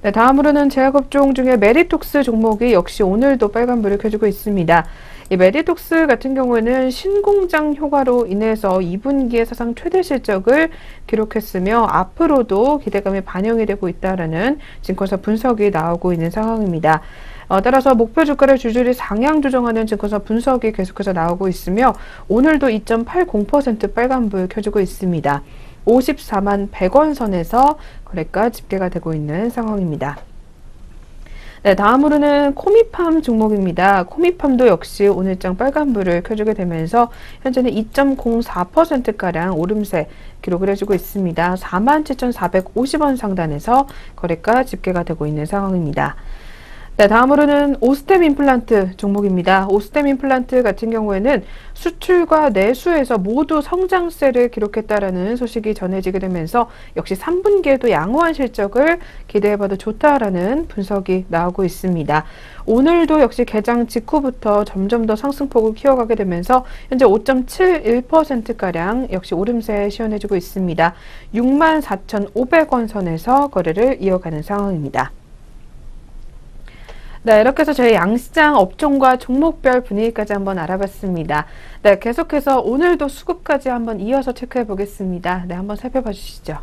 네, 다음으로는 제약업종 중에 메디톡스 종목이 역시 오늘도 빨간불을 켜주고 있습니다. 이 메디톡스 같은 경우에는 신공장 효과로 인해서 2분기에 사상 최대 실적을 기록했으며 앞으로도 기대감이 반영이 되고 있다는 증권사 분석이 나오고 있는 상황입니다. 따라서 목표 주가를 줄줄이 상향 조정하는 증권사 분석이 계속해서 나오고 있으며 오늘도 2.80% 빨간불 켜주고 있습니다. 54만 100원 선에서 거래가 집계가 되고 있는 상황입니다. 네, 다음으로는 코미팜 종목입니다. 코미팜도 역시 오늘장 빨간불을 켜주게 되면서 현재는 2.04%가량 오름세 기록을 해주고 있습니다. 47,450원 상단에서 거래가 집계가 되고 있는 상황입니다. 네, 다음으로는 오스템 임플란트 종목입니다. 오스템 임플란트 같은 경우에는 수출과 내수에서 모두 성장세를 기록했다라는 소식이 전해지게 되면서 역시 3분기에도 양호한 실적을 기대해봐도 좋다라는 분석이 나오고 있습니다. 오늘도 역시 개장 직후부터 점점 더 상승폭을 키워가게 되면서 현재 5.71%가량 역시 오름세 시연해주고 있습니다. 64,500원 선에서 거래를 이어가는 상황입니다. 네, 이렇게 해서 저희 양시장 업종과 종목별 분위기까지 한번 알아봤습니다. 네, 계속해서 오늘도 수급까지 한번 이어서 체크해 보겠습니다. 네, 한번 살펴봐 주시죠.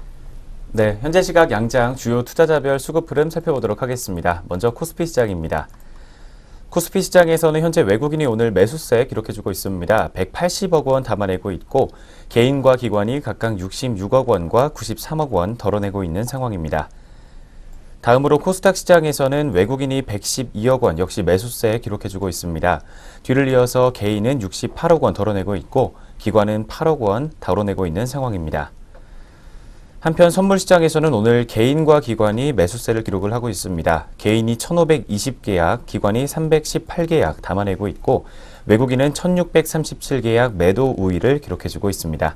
네, 현재 시각 양장 주요 투자자별 수급 흐름 살펴보도록 하겠습니다. 먼저 코스피 시장입니다. 코스피 시장에서는 현재 외국인이 오늘 매수세 기록해주고 있습니다. 180억 원 담아내고 있고 개인과 기관이 각각 66억 원과 93억 원 덜어내고 있는 상황입니다. 다음으로 코스닥 시장에서는 외국인이 112억 원 역시 매수세 기록해주고 있습니다. 뒤를 이어서 개인은 68억 원 덜어내고 있고 기관은 8억 원 덜어내고 있는 상황입니다. 한편 선물 시장에서는 오늘 개인과 기관이 매수세를 기록을 하고 있습니다. 개인이 1,520계약, 기관이 318계약 담아내고 있고 외국인은 1,637계약 매도 우위를 기록해주고 있습니다.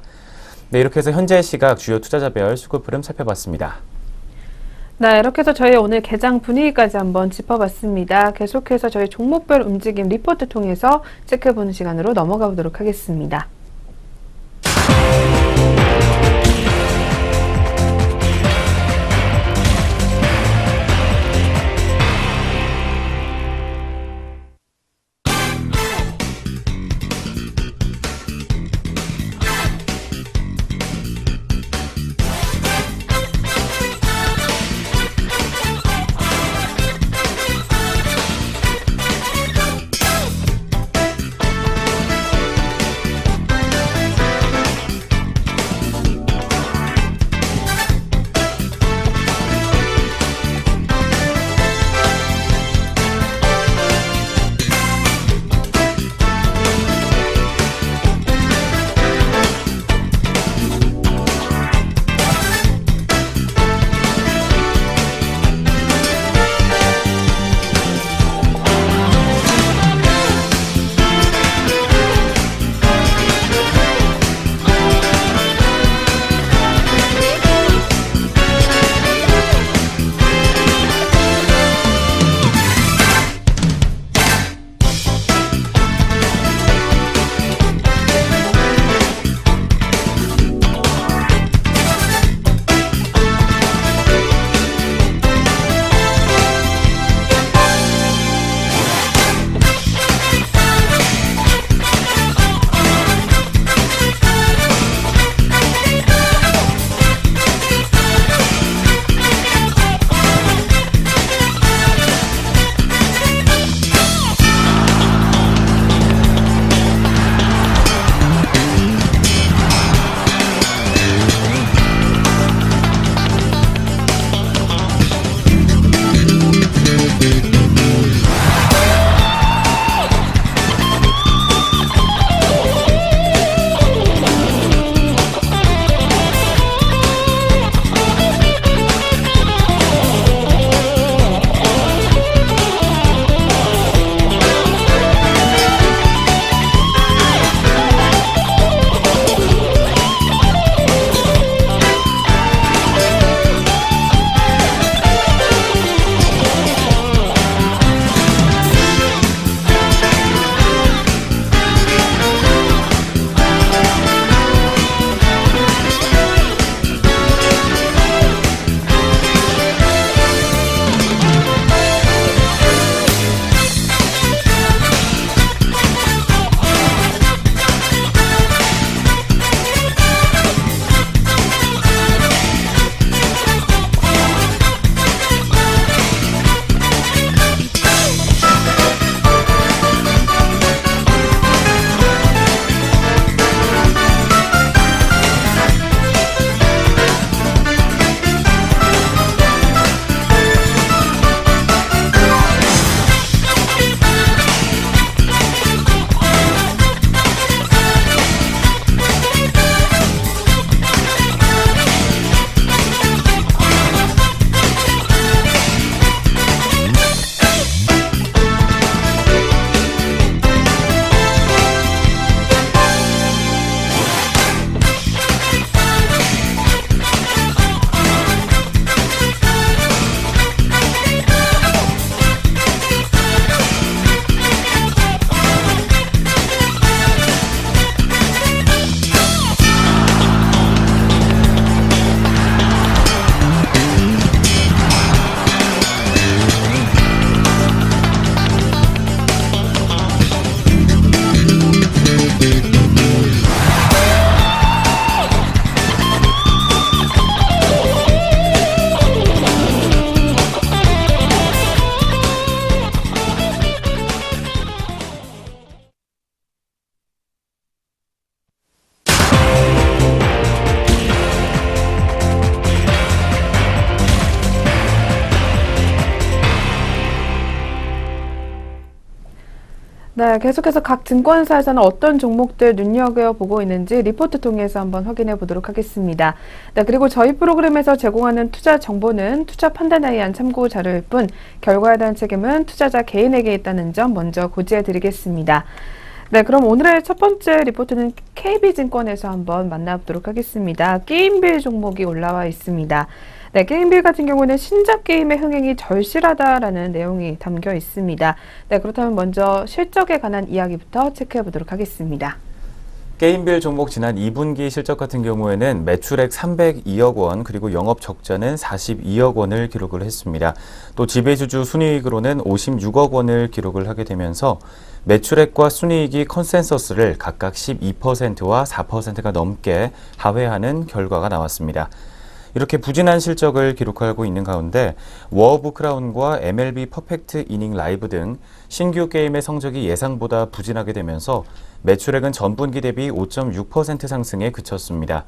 네, 이렇게 해서 현재 시각 주요 투자자별 수급 흐름 살펴봤습니다. 네, 이렇게 해서 저희 오늘 개장 분위기까지 한번 짚어봤습니다. 계속해서 저희 종목별 움직임 리포트 통해서 체크해보는 시간으로 넘어가 보도록 하겠습니다. 네, 계속해서 각 증권사에서는 어떤 종목들 눈여겨보고 있는지 리포트 통해서 한번 확인해 보도록 하겠습니다. 네, 그리고 저희 프로그램에서 제공하는 투자 정보는 투자 판단에 의한 참고 자료일 뿐 결과에 대한 책임은 투자자 개인에게 있다는 점 먼저 고지해 드리겠습니다. 네, 그럼 오늘의 첫 번째 리포트는 KB증권에서 한번 만나보도록 하겠습니다. 게임빌 종목이 올라와 있습니다. 네, 게임빌 같은 경우는 신작 게임의 흥행이 절실하다라는 내용이 담겨 있습니다. 네, 그렇다면 먼저 실적에 관한 이야기부터 체크해 보도록 하겠습니다. 게임빌 종목 지난 2분기 실적 같은 경우에는 매출액 302억 원, 그리고 영업 적자는 42억 원을 기록을 했습니다. 또 지배주주 순이익으로는 56억 원을 기록을 하게 되면서 매출액과 순이익이 컨센서스를 각각 12%와 4%가 넘게 하회하는 결과가 나왔습니다. 이렇게 부진한 실적을 기록하고 있는 가운데 워 오브 크라운과 MLB 퍼펙트 이닝 라이브 등 신규 게임의 성적이 예상보다 부진하게 되면서 매출액은 전분기 대비 5.6% 상승에 그쳤습니다.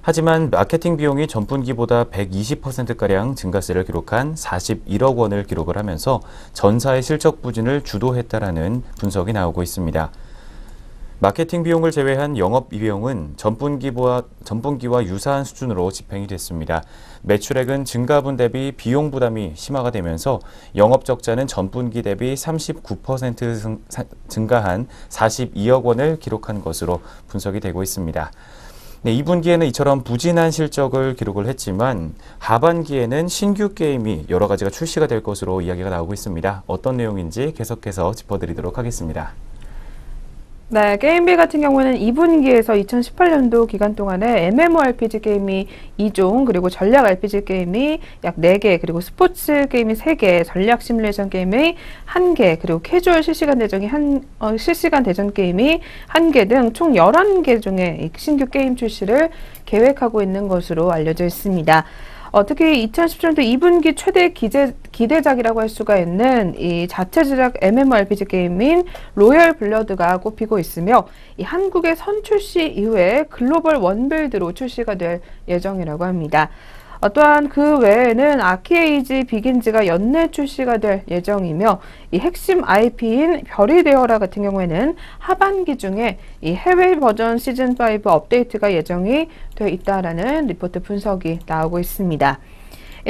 하지만 마케팅 비용이 전분기보다 120%가량 증가세를 기록한 41억 원을 기록을 하면서 전사의 실적 부진을 주도했다라는 분석이 나오고 있습니다. 마케팅 비용을 제외한 영업 비용은 전분기와 유사한 수준으로 집행이 됐습니다. 매출액은 증가분 대비 비용 부담이 심화가 되면서 영업 적자는 전분기 대비 39% 증가한 42억 원을 기록한 것으로 분석이 되고 있습니다. 네, 2분기에는 이처럼 부진한 실적을 기록을 했지만 하반기에는 신규 게임이 여러 가지가 출시가 될 것으로 이야기가 나오고 있습니다. 어떤 내용인지 계속해서 짚어드리도록 하겠습니다. 네, 게임빌 같은 경우는 2분기에서 2018년도 기간 동안에 MMORPG 게임이 2종, 그리고 전략 RPG 게임이 약 4개, 그리고 스포츠 게임이 3개, 전략 시뮬레이션 게임이 1개, 그리고 캐주얼 실시간 대전 게임이 1개 등 총 11개 중에 신규 게임 출시를 계획하고 있는 것으로 알려져 있습니다. 특히 2017년도 2분기 최대 기대작이라고 할 수가 있는 이 자체 제작 MMORPG 게임인 로열 블러드가 꼽히고 있으며 이 한국의 선출시 이후에 글로벌 원빌드로 출시가 될 예정이라고 합니다. 또한 그 외에는 아키에이지 비긴즈가 연내 출시가 될 예정이며 이 핵심 IP인 별이 되어라 같은 경우에는 하반기 중에 이 해외 버전 시즌5 업데이트가 예정이 되어 있다라는 리포트 분석이 나오고 있습니다.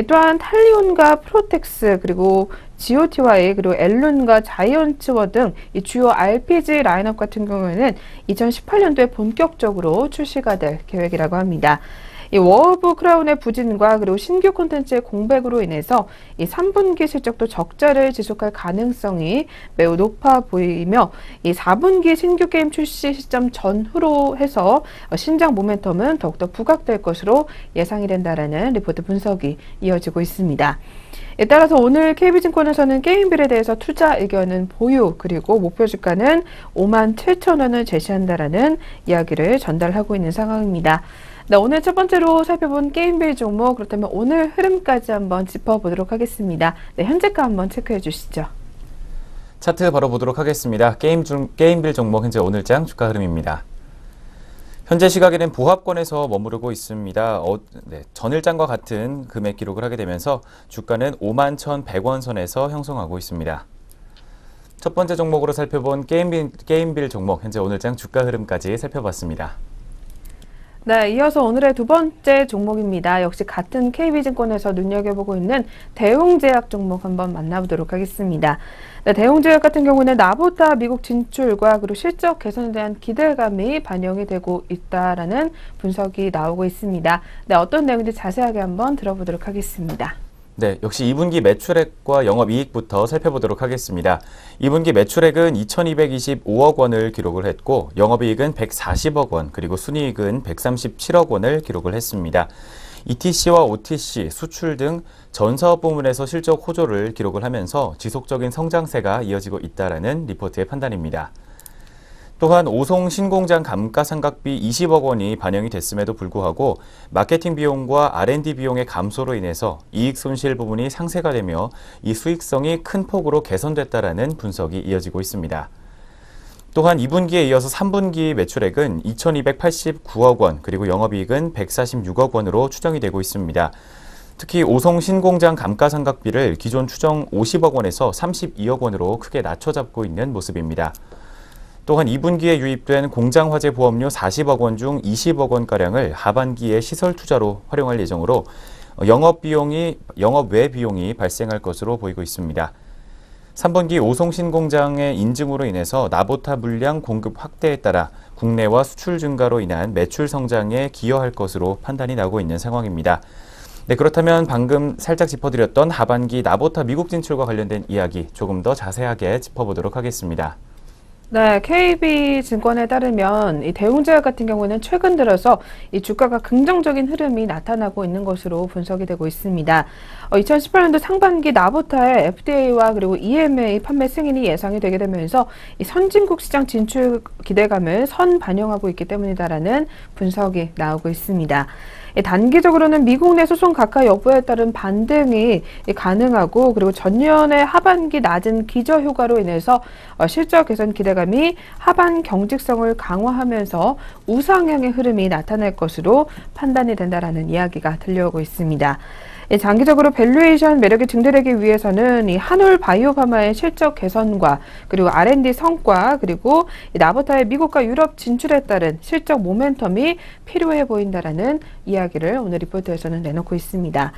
또한 탈리온과 프로텍스, 그리고 GOTY, 그리고 엘룬과 자이언츠워 등 이 주요 RPG 라인업 같은 경우에는 2018년도에 본격적으로 출시가 될 계획이라고 합니다. 이 워 오브 크라운의 부진과 그리고 신규 콘텐츠의 공백으로 인해서 이 3분기 실적도 적자를 지속할 가능성이 매우 높아 보이며 이 4분기 신규 게임 출시 시점 전후로 해서 신작 모멘텀은 더욱더 부각될 것으로 예상이 된다라는 리포트 분석이 이어지고 있습니다. 따라서 오늘 KB증권에서는 게임빌에 대해서 투자 의견은 보유, 그리고 목표 주가는 57,000원을 제시한다라는 이야기를 전달하고 있는 상황입니다. 네, 오늘 첫 번째로 살펴본 게임빌 종목, 그렇다면 오늘 흐름까지 한번 짚어보도록 하겠습니다. 네, 현재가 한번 체크해 주시죠. 차트 바로 보도록 하겠습니다. 게임빌 종목 현재 오늘장 주가 흐름입니다. 현재 시각에는 보합권에서 머무르고 있습니다. 전일장과 같은 금액 기록을 하게 되면서 주가는 51,100원 선에서 형성하고 있습니다. 첫 번째 종목으로 살펴본 게임빌 종목, 현재 오늘장 주가 흐름까지 살펴봤습니다. 네, 이어서 오늘의 두 번째 종목입니다. 역시 같은 KB증권에서 눈여겨보고 있는 대웅제약 종목 한번 만나보도록 하겠습니다. 네, 대웅제약 같은 경우는 나보다 미국 진출과 그리고 실적 개선에 대한 기대감이 반영이 되고 있다라는 분석이 나오고 있습니다. 네, 어떤 내용인지 자세하게 한번 들어보도록 하겠습니다. 네, 역시 2분기 매출액과 영업이익부터 살펴보도록 하겠습니다. 2분기 매출액은 2,225억 원을 기록을 했고 영업이익은 140억 원, 그리고 순이익은 137억 원을 기록을 했습니다. ETC와 OTC, 수출 등 전사업 부문에서 실적 호조를 기록을 하면서 지속적인 성장세가 이어지고 있다는 리포트의 판단입니다. 또한 오송 신공장 감가상각비 20억 원이 반영이 됐음에도 불구하고 마케팅 비용과 R&D 비용의 감소로 인해서 이익 손실 부분이 상쇄가 되며 이 수익성이 큰 폭으로 개선됐다라는 분석이 이어지고 있습니다. 또한 2분기에 이어서 3분기 매출액은 2,289억 원, 그리고 영업이익은 146억 원으로 추정이 되고 있습니다. 특히 오송 신공장 감가상각비를 기존 추정 50억 원에서 32억 원으로 크게 낮춰잡고 있는 모습입니다. 또한 2분기에 유입된 공장 화재 보험료 40억 원 중 20억 원가량을 하반기에 시설 투자로 활용할 예정으로 영업 외 비용이 발생할 것으로 보이고 있습니다. 3분기 오송 신공장의 인증으로 인해서 나보타 물량 공급 확대에 따라 국내와 수출 증가로 인한 매출 성장에 기여할 것으로 판단이 나오고 있는 상황입니다. 네, 그렇다면 방금 살짝 짚어드렸던 하반기 나보타 미국 진출과 관련된 이야기 조금 더 자세하게 짚어보도록 하겠습니다. 네, KB증권에 따르면 이 대웅제약 같은 경우는 최근 들어서 이 주가가 긍정적인 흐름이 나타나고 있는 것으로 분석이 되고 있습니다. 2018년도 상반기 나보타의 FDA와 그리고 EMA 판매 승인이 예상이 되게 되면서 이 선진국 시장 진출 기대감을 선반영하고 있기 때문이다라는 분석이 나오고 있습니다. 단기적으로는 미국 내 소송 각하 여부에 따른 반등이 가능하고 그리고 전년의 하반기 낮은 기저 효과로 인해서 실적 개선 기대감이 하반 경직성을 강화하면서 우상향의 흐름이 나타날 것으로 판단이 된다라는 이야기가 들려오고 있습니다. 장기적으로 밸류에이션 매력이 증대되기 위해서는 이 한올 바이오파마의 실적 개선과 그리고 R&D 성과 그리고 나보타의 미국과 유럽 진출에 따른 실적 모멘텀이 필요해 보인다라는 이야기를 오늘 리포트에서는 내놓고 있습니다.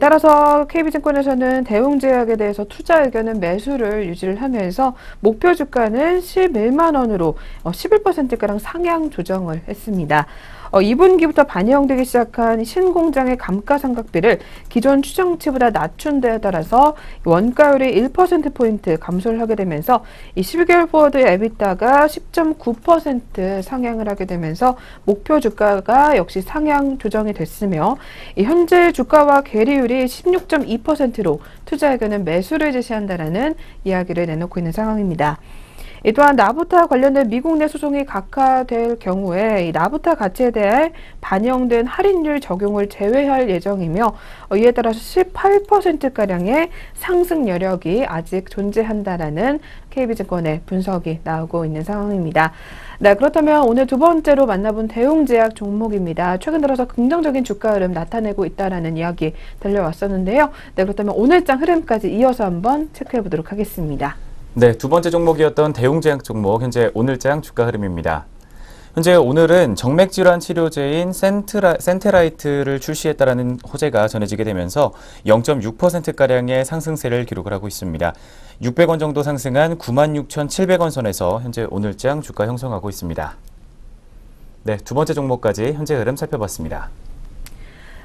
따라서 KB증권에서는 대웅제약에 대해서 투자 의견은 매수를 유지를 하면서 목표 주가는 11만 원으로 11%가량 상향 조정을 했습니다. 2분기부터 반영되기 시작한 신공장의 감가상각비를 기존 추정치보다 낮춘 데에 따라서 원가율이 1%포인트 감소를 하게 되면서 이 12개월 포워드 EBITDA가 10.9% 상향을 하게 되면서 목표 주가가 역시 상향 조정이 됐으며 현재 주가와 괴리율이 16.2%로 투자 의견은 매수를 제시한다라는 이야기를 내놓고 있는 상황입니다. 또한 나보타 관련된 미국 내 소송이 각하될 경우에 이 나보타 가치에 대해 반영된 할인율 적용을 제외할 예정이며 이에 따라서 18%가량의 상승 여력이 아직 존재한다라는 KB증권의 분석이 나오고 있는 상황입니다. 네, 그렇다면 오늘 두 번째로 만나본 대웅제약 종목입니다. 최근 들어서 긍정적인 주가 흐름 나타내고 있다라는 이야기 들려왔었는데요. 네, 그렇다면 오늘장 흐름까지 이어서 한번 체크해 보도록 하겠습니다. 네, 두 번째 종목이었던 대웅제약 종목, 현재 오늘장 주가 흐름입니다. 현재 오늘은 정맥질환 치료제인 센테라이트를 출시했다라는 호재가 전해지게 되면서 0.6%가량의 상승세를 기록을 하고 있습니다. 600원 정도 상승한 96,700원 선에서 현재 오늘장 주가 형성하고 있습니다. 네, 두 번째 종목까지 현재 흐름 살펴봤습니다.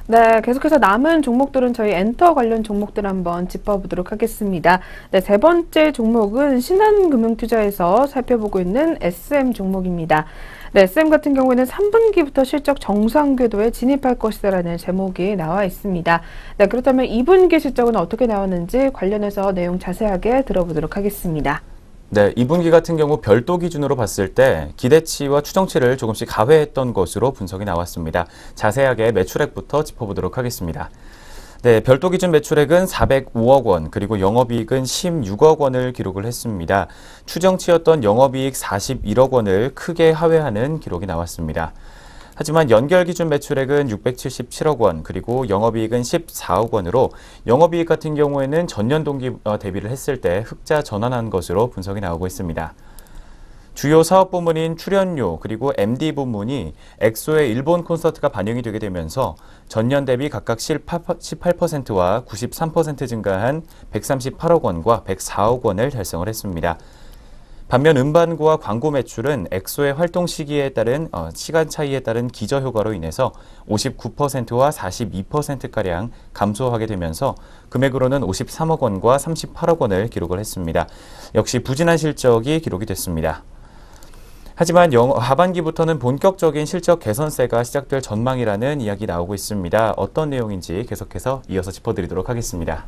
네, 계속해서 남은 종목들은 저희 엔터 관련 종목들 한번 짚어보도록 하겠습니다. 네, 세 번째 종목은 신한금융투자에서 살펴보고 있는 SM 종목입니다. 네, SM 같은 경우에는 3분기부터 실적 정상 궤도에 진입할 것이다라는 제목이 나와 있습니다. 네, 그렇다면 2분기 실적은 어떻게 나왔는지 관련해서 내용 자세하게 들어보도록 하겠습니다. 네, 2분기 같은 경우 별도 기준으로 봤을 때 기대치와 추정치를 조금씩 가회했던 것으로 분석이 나왔습니다. 자세하게 매출액부터 짚어보도록 하겠습니다. 네, 별도 기준 매출액은 405억 원, 그리고 영업이익은 16억 원을 기록을 했습니다. 추정치였던 영업이익 41억 원을 크게 하회하는 기록이 나왔습니다. 하지만 연결 기준 매출액은 677억 원, 그리고 영업이익은 14억 원으로 영업이익 같은 경우에는 전년 동기 대비를 했을 때 흑자 전환한 것으로 분석이 나오고 있습니다. 주요 사업 부문인 출연료 그리고 MD 부문이 엑소의 일본 콘서트가 반영이 되게 되면서 전년 대비 각각 18%와 93% 증가한 138억 원과 104억 원을 달성을 했습니다. 반면 음반과 광고 매출은 엑소의 활동 시기에 따른 시간 차이에 따른 기저 효과로 인해서 59%와 42%가량 감소하게 되면서 금액으로는 53억 원과 38억 원을 기록을 했습니다. 역시 부진한 실적이 기록이 됐습니다. 하지만 하반기부터는 본격적인 실적 개선세가 시작될 전망이라는 이야기 나오고 있습니다. 어떤 내용인지 계속해서 이어서 짚어드리도록 하겠습니다.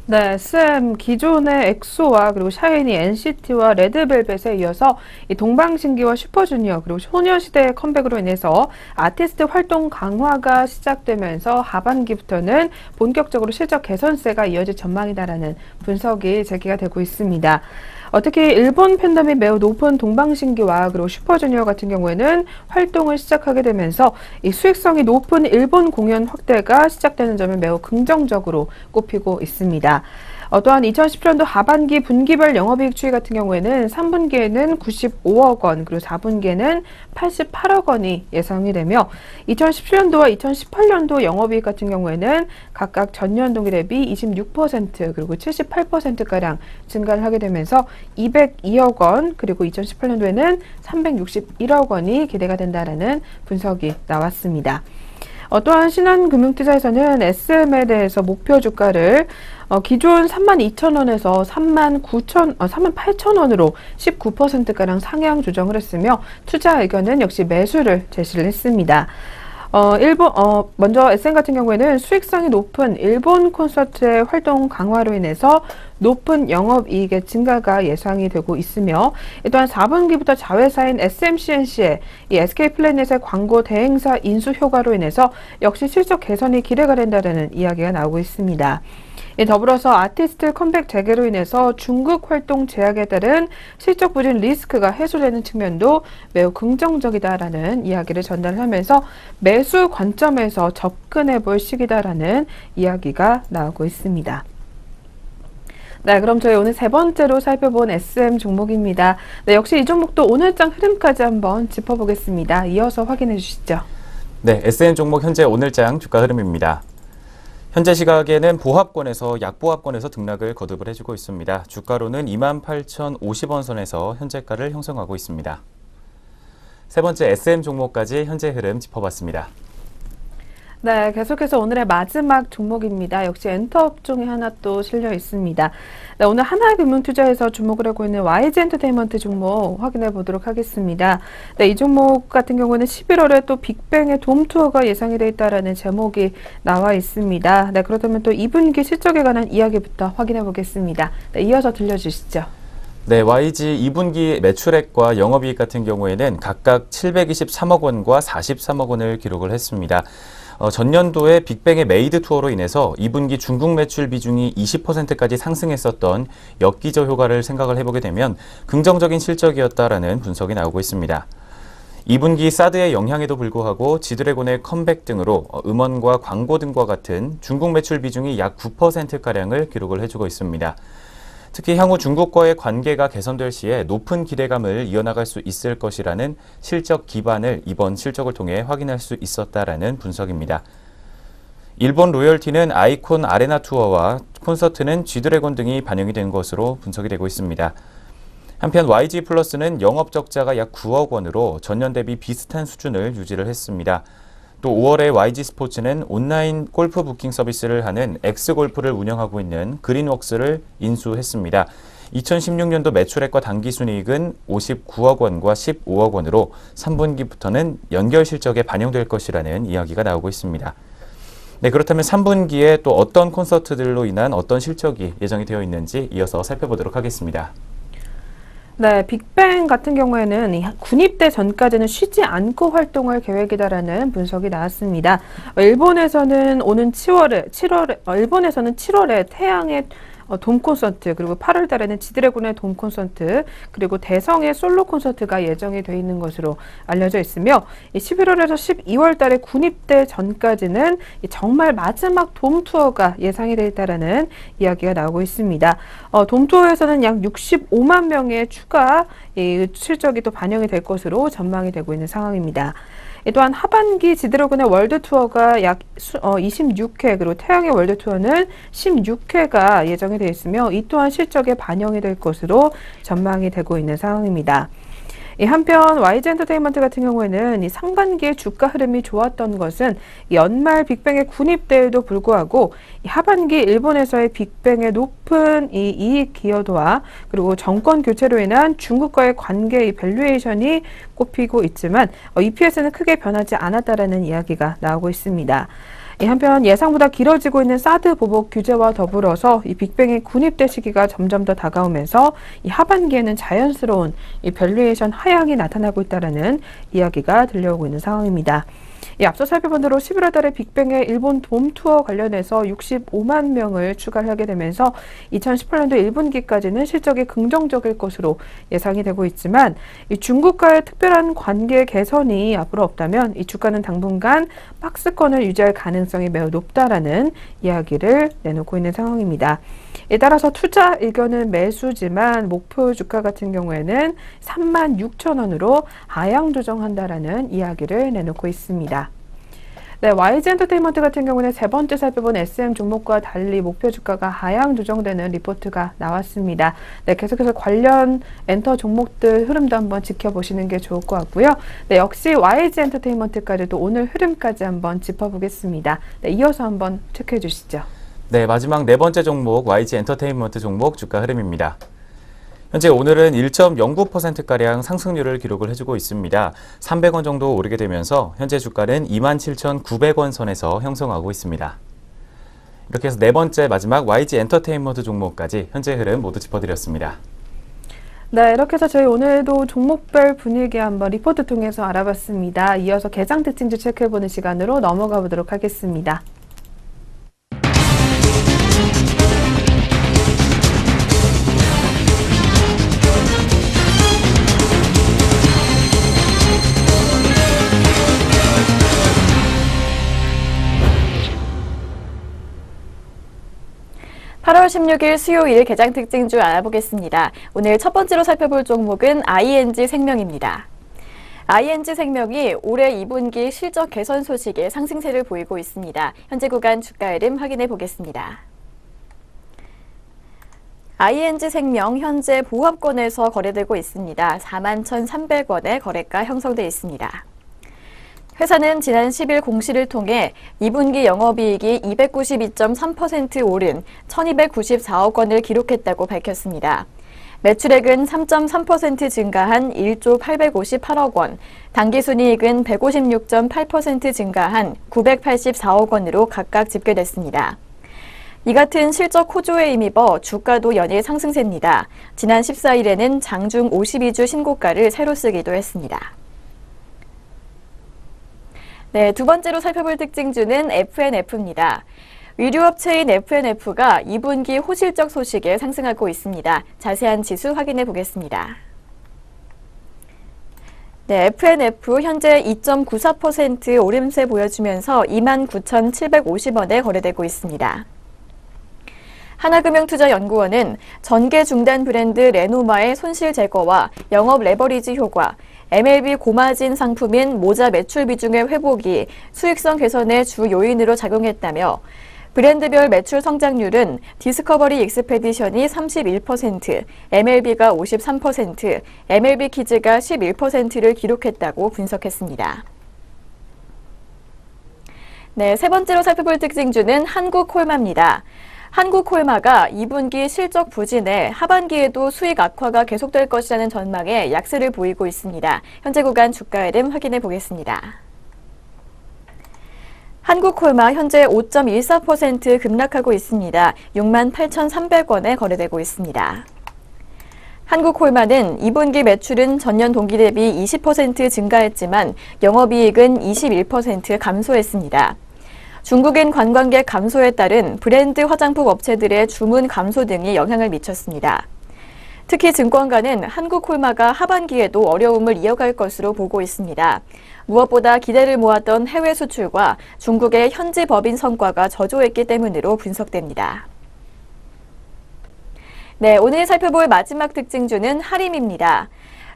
네, SM 기존의 엑소와 그리고 샤이니, NCT와 레드벨벳에 이어서 이 동방신기와 슈퍼주니어 그리고 소녀시대의 컴백으로 인해서 아티스트 활동 강화가 시작되면서 하반기부터는 본격적으로 실적 개선세가 이어질 전망이다라는 분석이 제기가 되고 있습니다. 특히 일본 팬덤이 매우 높은 동방신기와 그리고 슈퍼주니어 같은 경우에는 활동을 시작하게 되면서 이 수익성이 높은 일본 공연 확대가 시작되는 점을 매우 긍정적으로 꼽히고 있습니다. 또한 2017년도 하반기 분기별 영업이익 추이 같은 경우에는 3분기에는 95억 원, 그리고 4분기에는 88억 원이 예상이 되며 2017년도와 2018년도 영업이익 같은 경우에는 각각 전년 동기 대비 26% 그리고 78%가량 증가를 하게 되면서 202억 원, 그리고 2018년도에는 361억 원이 기대가 된다라는 분석이 나왔습니다. 또한 신한금융투자에서는 SM에 대해서 목표 주가를 기존 32,000원에서 38,000원으로 19%가량 상향 조정을 했으며 투자 의견은 역시 매수를 제시를 했습니다. 먼저 SM 같은 경우에는 수익성이 높은 일본 콘서트의 활동 강화로 인해서 높은 영업이익의 증가가 예상이 되고 있으며 또한 4분기부터 자회사인 SMCNC의 이 SK플래닛의 광고 대행사 인수 효과로 인해서 역시 실적 개선이 기대가 된다는 이야기가 나오고 있습니다. 더불어서 아티스트 컴백 재개로 인해서 중국 활동 제약에 따른 실적 부진 리스크가 해소되는 측면도 매우 긍정적이다라는 이야기를 전달하면서 매수 관점에서 접근해 볼 시기다라는 이야기가 나오고 있습니다. 네, 그럼 저희 오늘 세 번째로 살펴본 SM 종목입니다. 네, 역시 이 종목도 오늘장 흐름까지 한번 짚어보겠습니다. 이어서 확인해 주시죠. 네, SM 종목 현재 오늘장 주가 흐름입니다. 현재 시각에는 보합권에서 약보합권에서 등락을 거듭을 해주고 있습니다. 주가로는 28,050원 선에서 현재가를 형성하고 있습니다. 세 번째 SM 종목까지 현재 흐름 짚어봤습니다. 네, 계속해서 오늘의 마지막 종목입니다. 역시 엔터업종이 하나 또 실려 있습니다. 네, 오늘 하나금융투자에서 주목을 하고 있는 YG엔터테인먼트 종목 확인해 보도록 하겠습니다. 네, 이 종목 같은 경우는 11월에 또 빅뱅의 돔투어가 예상이 되어 있다라는 제목이 나와 있습니다. 네, 그렇다면 또 2분기 실적에 관한 이야기부터 확인해 보겠습니다. 네, 이어서 들려주시죠. 네, YG 2분기 매출액과 영업이익 같은 경우에는 각각 723억 원과 43억 원을 기록을 했습니다. 전년도에 빅뱅의 메이드 투어로 인해서 2분기 중국 매출 비중이 20%까지 상승했었던 역기저 효과를 생각을 해보게 되면 긍정적인 실적이었다라는 분석이 나오고 있습니다. 2분기 사드의 영향에도 불구하고 지드래곤의 컴백 등으로 음원과 광고 등과 같은 중국 매출 비중이 약 9%가량을 기록을 해주고 있습니다. 특히 향후 중국과의 관계가 개선될 시에 높은 기대감을 이어나갈 수 있을 것이라는 실적 기반을 이번 실적을 통해 확인할 수 있었다라는 분석입니다. 일본 로열티는 아이콘 아레나 투어와 콘서트는 G드래곤 등이 반영이 된 것으로 분석이 되고 있습니다. 한편 YG 플러스는 영업 적자가 약 9억 원으로 전년 대비 비슷한 수준을 유지를 했습니다. 또 5월에 YG 스포츠는 온라인 골프 부킹 서비스를 하는 엑스골프를 운영하고 있는 그린웍스를 인수했습니다. 2016년도 매출액과 당기순이익은 59억 원과 15억 원으로 3분기부터는 연결 실적에 반영될 것이라는 이야기가 나오고 있습니다. 네, 그렇다면 3분기에 또 어떤 콘서트들로 인한 어떤 실적이 예정이 되어 있는지 이어서 살펴보도록 하겠습니다. 네, 빅뱅 같은 경우에는 군입대 전까지는 쉬지 않고 활동할 계획이다라는 분석이 나왔습니다. 일본에서는 7월에 태양의 돔 콘서트, 그리고 8월 달에는 지드래곤의 돔 콘서트, 그리고 대성의 솔로 콘서트가 예정이 되어 있는 것으로 알려져 있으며 11월에서 12월 달에 군입대 전까지는 정말 마지막 돔 투어가 예상이 되어 있다라는 이야기가 나오고 있습니다. 돔 투어에서는 약 65만 명의 추가 실적이 또 반영이 될 것으로 전망이 되고 있는 상황입니다. 또한 하반기 지드래곤의 월드 투어가 약 26회, 그리고 태양의 월드 투어는 16회가 예정이 되어 있으며 이 또한 실적에 반영이 될 것으로 전망이 되고 있는 상황입니다. 한편 YG엔터테인먼트 같은 경우에는 상반기의 주가 흐름이 좋았던 것은 연말 빅뱅의 군입대에도 불구하고 하반기 일본에서의 빅뱅의 높은 이익 기여도와 그리고 정권 교체로 인한 중국과의 관계의 밸류에이션이 꼽히고 있지만 EPS는 크게 변하지 않았다라는 이야기가 나오고 있습니다. 한편 예상보다 길어지고 있는 사드 보복 규제와 더불어서 이 빅뱅의 군입대 시기가 점점 더 다가오면서 이 하반기에는 자연스러운 이 밸류에이션 하향이 나타나고 있다는 이야기가 들려오고 있는 상황입니다. 앞서 살펴본 대로 11월 달에 빅뱅의 일본 돔 투어 관련해서 65만 명을 추가하게 되면서 2018년도 1분기까지는 실적이 긍정적일 것으로 예상이 되고 있지만 이 중국과의 특별한 관계 개선이 앞으로 없다면 이 주가는 당분간 박스권을 유지할 가능성이 매우 높다라는 이야기를 내놓고 있는 상황입니다. 에 따라서 투자 의견은 매수지만 목표 주가 같은 경우에는 36,000원으로 하향 조정한다라는 이야기를 내놓고 있습니다. 네, YG 엔터테인먼트 같은 경우는 세 번째 살펴본 SM 종목과 달리 목표 주가가 하향 조정되는 리포트가 나왔습니다. 네, 계속해서 관련 엔터 종목들 흐름도 한번 지켜보시는 게 좋을 것 같고요. 네, 역시 YG 엔터테인먼트까지도 오늘 흐름까지 한번 짚어보겠습니다. 네, 이어서 한번 체크해 주시죠. 네, 마지막 네 번째 종목 YG 엔터테인먼트 종목 주가 흐름입니다. 현재 오늘은 1.09%가량 상승률을 기록을 해주고 있습니다. 300원 정도 오르게 되면서 현재 주가는 27,900원 선에서 형성하고 있습니다. 이렇게 해서 네 번째 마지막 YG 엔터테인먼트 종목까지 현재 흐름 모두 짚어드렸습니다. 네, 이렇게 해서 저희 오늘도 종목별 분위기 한번 리포트 통해서 알아봤습니다. 이어서 개장 특징주 체크해보는 시간으로 넘어가 보도록 하겠습니다. (8월 16일) 수요일 개장 특징주 알아보겠습니다. 오늘 첫 번째로 살펴볼 종목은 ING생명입니다. ING생명이 올해 2분기 실적 개선 소식에 상승세를 보이고 있습니다. 현재 구간 주가 흐름 확인해 보겠습니다. ING생명 현재 보합권에서 거래되고 있습니다. 41,300원의 거래가 형성돼 있습니다. 회사는 지난 10일 공시를 통해 2분기 영업이익이 292.3% 오른 1,294억 원을 기록했다고 밝혔습니다. 매출액은 3.3% 증가한 1조 858억 원, 당기순이익은 156.8% 증가한 984억 원으로 각각 집계됐습니다. 이 같은 실적 호조에 힘입어 주가도 연일 상승세입니다. 지난 14일에는 장중 52주 신고가를 새로 쓰기도 했습니다. 네, 두 번째로 살펴볼 특징주는 F&F입니다. 의류업체인 F&F가 2분기 호실적 소식에 상승하고 있습니다. 자세한 지수 확인해 보겠습니다. 네, F&F 현재 2.94% 오름세 보여주면서 29,750원에 거래되고 있습니다. 하나금융투자연구원은 전개 중단 브랜드 레노마의 손실 제거와 영업 레버리지 효과, MLB 고마진 상품인 모자 매출 비중의 회복이 수익성 개선의 주 요인으로 작용했다며 브랜드별 매출 성장률은 디스커버리 익스페디션이 31%, MLB가 53%, MLB 키즈가 11%를 기록했다고 분석했습니다. 네, 세 번째로 살펴볼 특징주는 한국콜마입니다. 한국콜마가 2분기 실적 부진에 하반기에도 수익 악화가 계속될 것이라는 전망에 약세를 보이고 있습니다. 현재 구간 주가 흐름 확인해 보겠습니다. 한국콜마 현재 5.14% 급락하고 있습니다. 68,300원에 거래되고 있습니다. 한국콜마는 2분기 매출은 전년 동기 대비 20% 증가했지만 영업이익은 21% 감소했습니다. 중국인 관광객 감소에 따른 브랜드 화장품 업체들의 주문 감소 등이 영향을 미쳤습니다. 특히 증권가는 한국콜마가 하반기에도 어려움을 이어갈 것으로 보고 있습니다. 무엇보다 기대를 모았던 해외 수출과 중국의 현지 법인 성과가 저조했기 때문으로 분석됩니다. 네, 오늘 살펴볼 마지막 특징주는 하림입니다.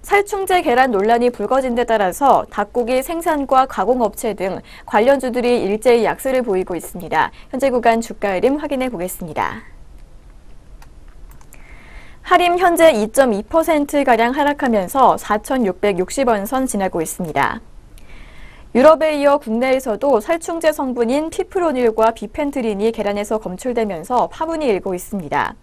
살충제 계란 논란이 불거진 데 따라서 닭고기 생산과 가공업체 등 관련주들이 일제히 약세를 보이고 있습니다. 현재 구간 주가 흐름 확인해 보겠습니다. 하림 현재 2.2%가량 하락하면서 4,660원 선 지나고 있습니다. 유럽에 이어 국내에서도 살충제 성분인 피프로닐과 비펜트린이 계란에서 검출되면서 파문이 일고 있습니다.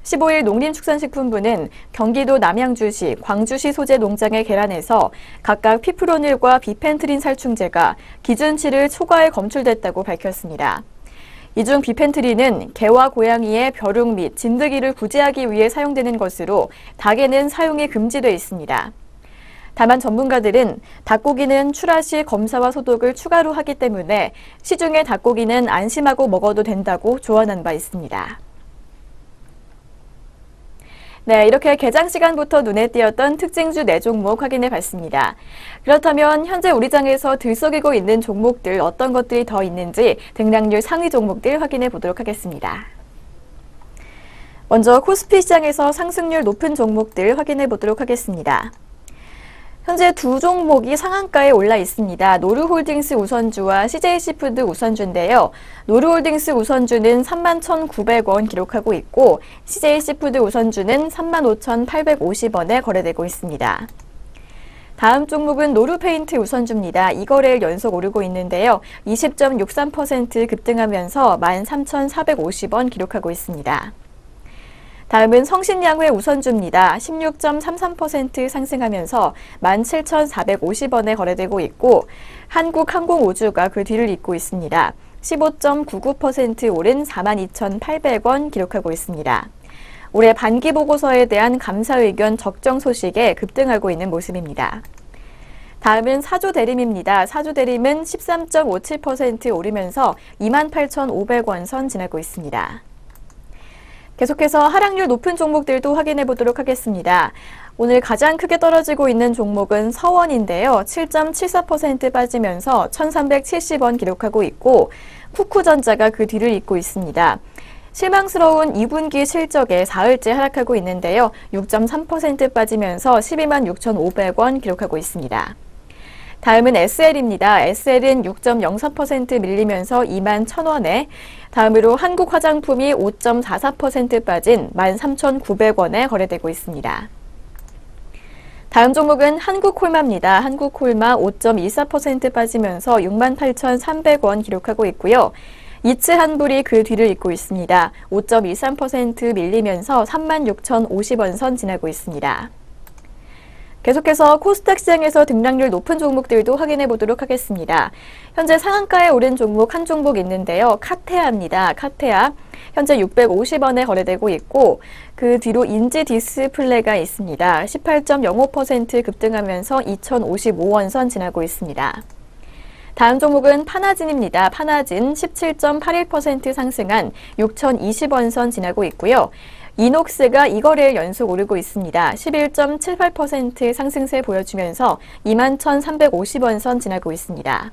15일 농림축산식품부는 경기도 남양주시, 광주시 소재 농장의 계란에서 각각 피프로닐과 비펜트린 살충제가 기준치를 초과해 검출됐다고 밝혔습니다. 이 중 비펜트린은 개와 고양이의 벼룩 및 진드기를 구제하기 위해 사용되는 것으로 닭에는 사용이 금지돼 있습니다. 다만 전문가들은 닭고기는 출하 시 검사와 소독을 추가로 하기 때문에 시중의 닭고기는 안심하고 먹어도 된다고 조언한 바 있습니다. 네, 이렇게 개장 시간부터 눈에 띄었던 특징주 4종목 확인해 봤습니다. 그렇다면 현재 우리 장에서 들썩이고 있는 종목들 어떤 것들이 더 있는지 등락률 상위 종목들 확인해 보도록 하겠습니다. 먼저 코스피 시장에서 상승률 높은 종목들 확인해 보도록 하겠습니다. 현재 두 종목이 상한가에 올라 있습니다. 노르홀딩스 우선주와 CJ시푸드 우선주인데요. 노르홀딩스 우선주는 31,900원 기록하고 있고 CJ시푸드 우선주는 35,850원에 거래되고 있습니다. 다음 종목은 노르페인트 우선주입니다. 2거래일 연속 오르고 있는데요. 20.63% 급등하면서 13,450원 기록하고 있습니다. 다음은 성신양회 우선주입니다. 16.33% 상승하면서 17,450원에 거래되고 있고 한국항공우주가 그 뒤를 잇고 있습니다. 15.99% 오른 42,800원 기록하고 있습니다. 올해 반기 보고서에 대한 감사 의견 적정 소식에 급등하고 있는 모습입니다. 다음은 사조대림입니다. 사조대림은 13.57% 오르면서 28,500원 선 지나고 있습니다. 계속해서 하락률 높은 종목들도 확인해 보도록 하겠습니다. 오늘 가장 크게 떨어지고 있는 종목은 서원인데요. 7.74% 빠지면서 1,370원 기록하고 있고 쿠쿠전자가 그 뒤를 잇고 있습니다. 실망스러운 2분기 실적에 사흘째 하락하고 있는데요. 6.3% 빠지면서 126,500원 기록하고 있습니다. 다음은 SL입니다. SL은 6.04% 밀리면서 21,000원에, 다음으로 한국화장품이 5.44% 빠진 13,900원에 거래되고 있습니다. 다음 종목은 한국콜마입니다. 한국콜마 5.24% 빠지면서 68,300원 기록하고 있고요. 이츠한불이 그 뒤를 잇고 있습니다. 5.23% 밀리면서 36,050원 선 지나고 있습니다. 계속해서 코스닥 시장에서 등락률 높은 종목들도 확인해 보도록 하겠습니다. 현재 상한가에 오른 종목 한 종목 있는데요. 카테아입니다. 카테아. 현재 650원에 거래되고 있고 그 뒤로 인지 디스플레이가 있습니다. 18.05% 급등하면서 2,055원 선 지나고 있습니다. 다음 종목은 파나진입니다. 파나진 17.81% 상승한 6,020원 선 지나고 있고요. 이녹스가 2거래일 연속 오르고 있습니다. 11.78% 상승세 보여주면서 21,350원 선 지나고 있습니다.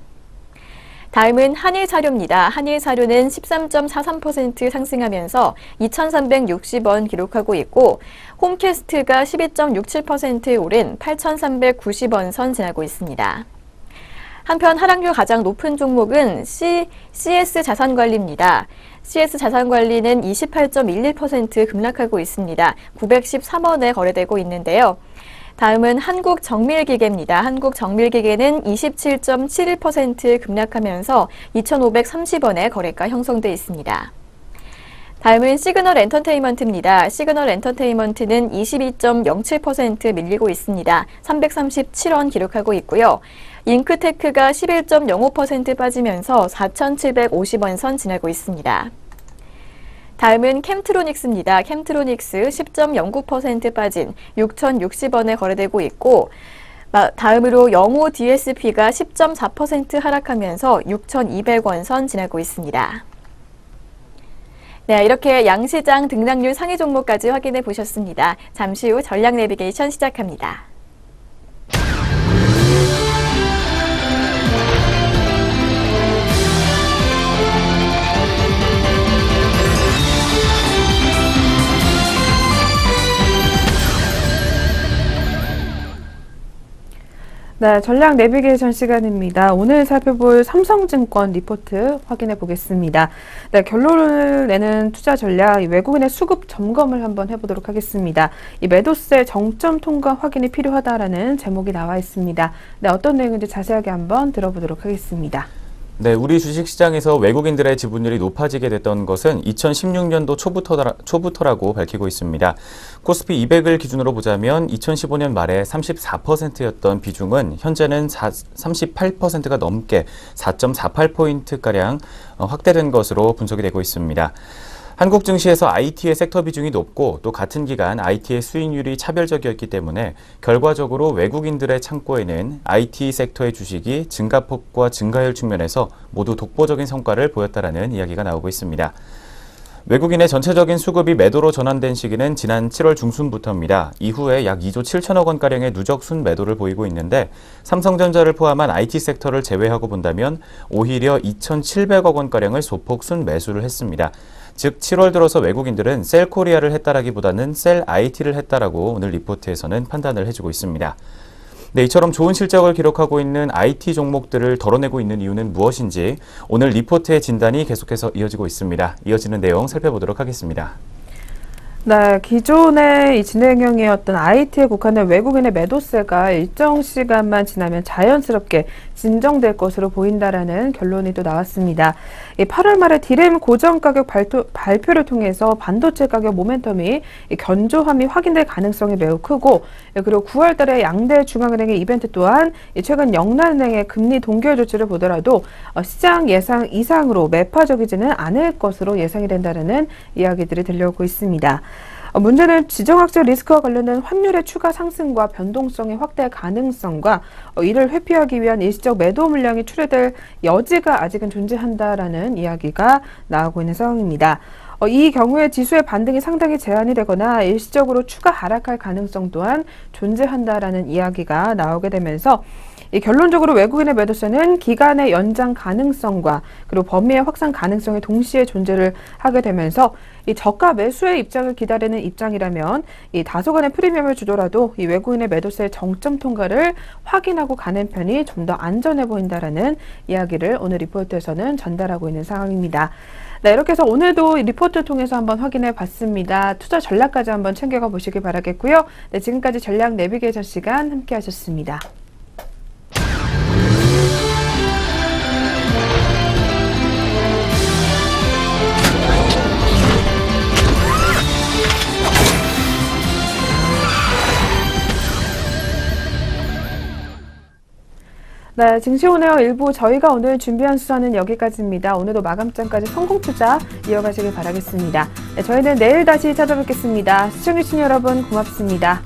다음은 한일사료입니다. 한일사료는 13.43% 상승하면서 2,360원 기록하고 있고 홈캐스트가 12.67% 오른 8,390원 선 지나고 있습니다. 한편 하락률 가장 높은 종목은 CS 자산관리입니다. CS 자산관리는 28.11% 급락하고 있습니다. 913원에 거래되고 있는데요. 다음은 한국정밀기계입니다. 한국정밀기계는 27.71% 급락하면서 2,530원에 거래가 형성돼 있습니다. 다음은 시그널 엔터테인먼트입니다. 시그널 엔터테인먼트는 22.07% 밀리고 있습니다. 337원 기록하고 있고요. 잉크테크가 11.05% 빠지면서 4,750원 선 지나고 있습니다. 다음은 캠트로닉스입니다. 캠트로닉스 10.09% 빠진 6,060원에 거래되고 있고 다음으로 영호 DSP가 10.4% 하락하면서 6,200원 선 지나고 있습니다. 네, 이렇게 양시장 등락률 상위 종목까지 확인해 보셨습니다. 잠시 후 전략 내비게이션 시작합니다. 네, 전략 내비게이션 시간입니다. 오늘 살펴볼 삼성증권 리포트 확인해 보겠습니다. 네, 결론을 내는 투자 전략, 외국인의 수급 점검을 한번 해보도록 하겠습니다. 이 매도세 정점 통과 확인이 필요하다라는 제목이 나와 있습니다. 네, 어떤 내용인지 자세하게 한번 들어보도록 하겠습니다. 네, 우리 주식시장에서 외국인들의 지분율이 높아지게 됐던 것은 2016년도 초부터라고 밝히고 있습니다. 코스피 200을 기준으로 보자면 2015년 말에 34%였던 비중은 현재는 38%가 넘게 4.48포인트가량 확대된 것으로 분석이 되고 있습니다. 한국 증시에서 IT의 섹터 비중이 높고 또 같은 기간 IT의 수익률이 차별적이었기 때문에 결과적으로 외국인들의 창고에는 IT 섹터의 주식이 증가폭과 증가율 측면에서 모두 독보적인 성과를 보였다라는 이야기가 나오고 있습니다. 외국인의 전체적인 수급이 매도로 전환된 시기는 지난 7월 중순부터입니다. 이후에 약 2조 7천억 원가량의 누적 순매도를 보이고 있는데 삼성전자를 포함한 IT 섹터를 제외하고 본다면 오히려 2,700억 원가량을 소폭 순매수를 했습니다. 즉 7월 들어서 외국인들은 셀코리아를 했다라기보다는 셀 IT를 했다라고 오늘 리포트에서는 판단을 해주고 있습니다. 네, 이처럼 좋은 실적을 기록하고 있는 IT 종목들을 덜어내고 있는 이유는 무엇인지 오늘 리포트의 진단이 계속해서 이어지고 있습니다. 이어지는 내용 살펴보도록 하겠습니다. 네, 기존의 이 진행형이었던 IT에 국한된 외국인의 매도세가 일정 시간만 지나면 자연스럽게 진정될 것으로 보인다라는 결론이 또 나왔습니다. 8월 말에 디램 고정 가격 발표를 통해서 반도체 가격 모멘텀이 견조함이 확인될 가능성이 매우 크고, 그리고 9월 달에 양대 중앙은행의 이벤트 또한 최근 영란은행의 금리 동결 조치를 보더라도 시장 예상 이상으로 매파적이지는 않을 것으로 예상이 된다는 이야기들이 들려오고 있습니다. 문제는 지정학적 리스크와 관련된 환율의 추가 상승과 변동성의 확대 가능성과 이를 회피하기 위한 일시적 매도 물량이 출회될 여지가 아직은 존재한다라는 이야기가 나오고 있는 상황입니다. 이 경우에 지수의 반등이 상당히 제한이 되거나 일시적으로 추가 하락할 가능성 또한 존재한다라는 이야기가 나오게 되면서 결론적으로 외국인의 매도세는 기간의 연장 가능성과 그리고 범위의 확산 가능성이 동시에 존재를 하게 되면서 이 저가 매수의 입장을 기다리는 입장이라면 이 다소간의 프리미엄을 주더라도 이 외국인의 매도세의 정점 통과를 확인하고 가는 편이 좀 더 안전해 보인다라는 이야기를 오늘 리포트에서는 전달하고 있는 상황입니다. 네, 이렇게 해서 오늘도 이 리포트 통해서 한번 확인해 봤습니다. 투자 전략까지 한번 챙겨가 보시길 바라겠고요. 네, 지금까지 전략 내비게이션 시간 함께 하셨습니다. 네, 증시오네어 1부 저희가 오늘 준비한 수사는 여기까지입니다. 오늘도 마감장까지 성공 투자 이어가시길 바라겠습니다. 네, 저희는 내일 다시 찾아뵙겠습니다. 시청해주신 여러분 고맙습니다.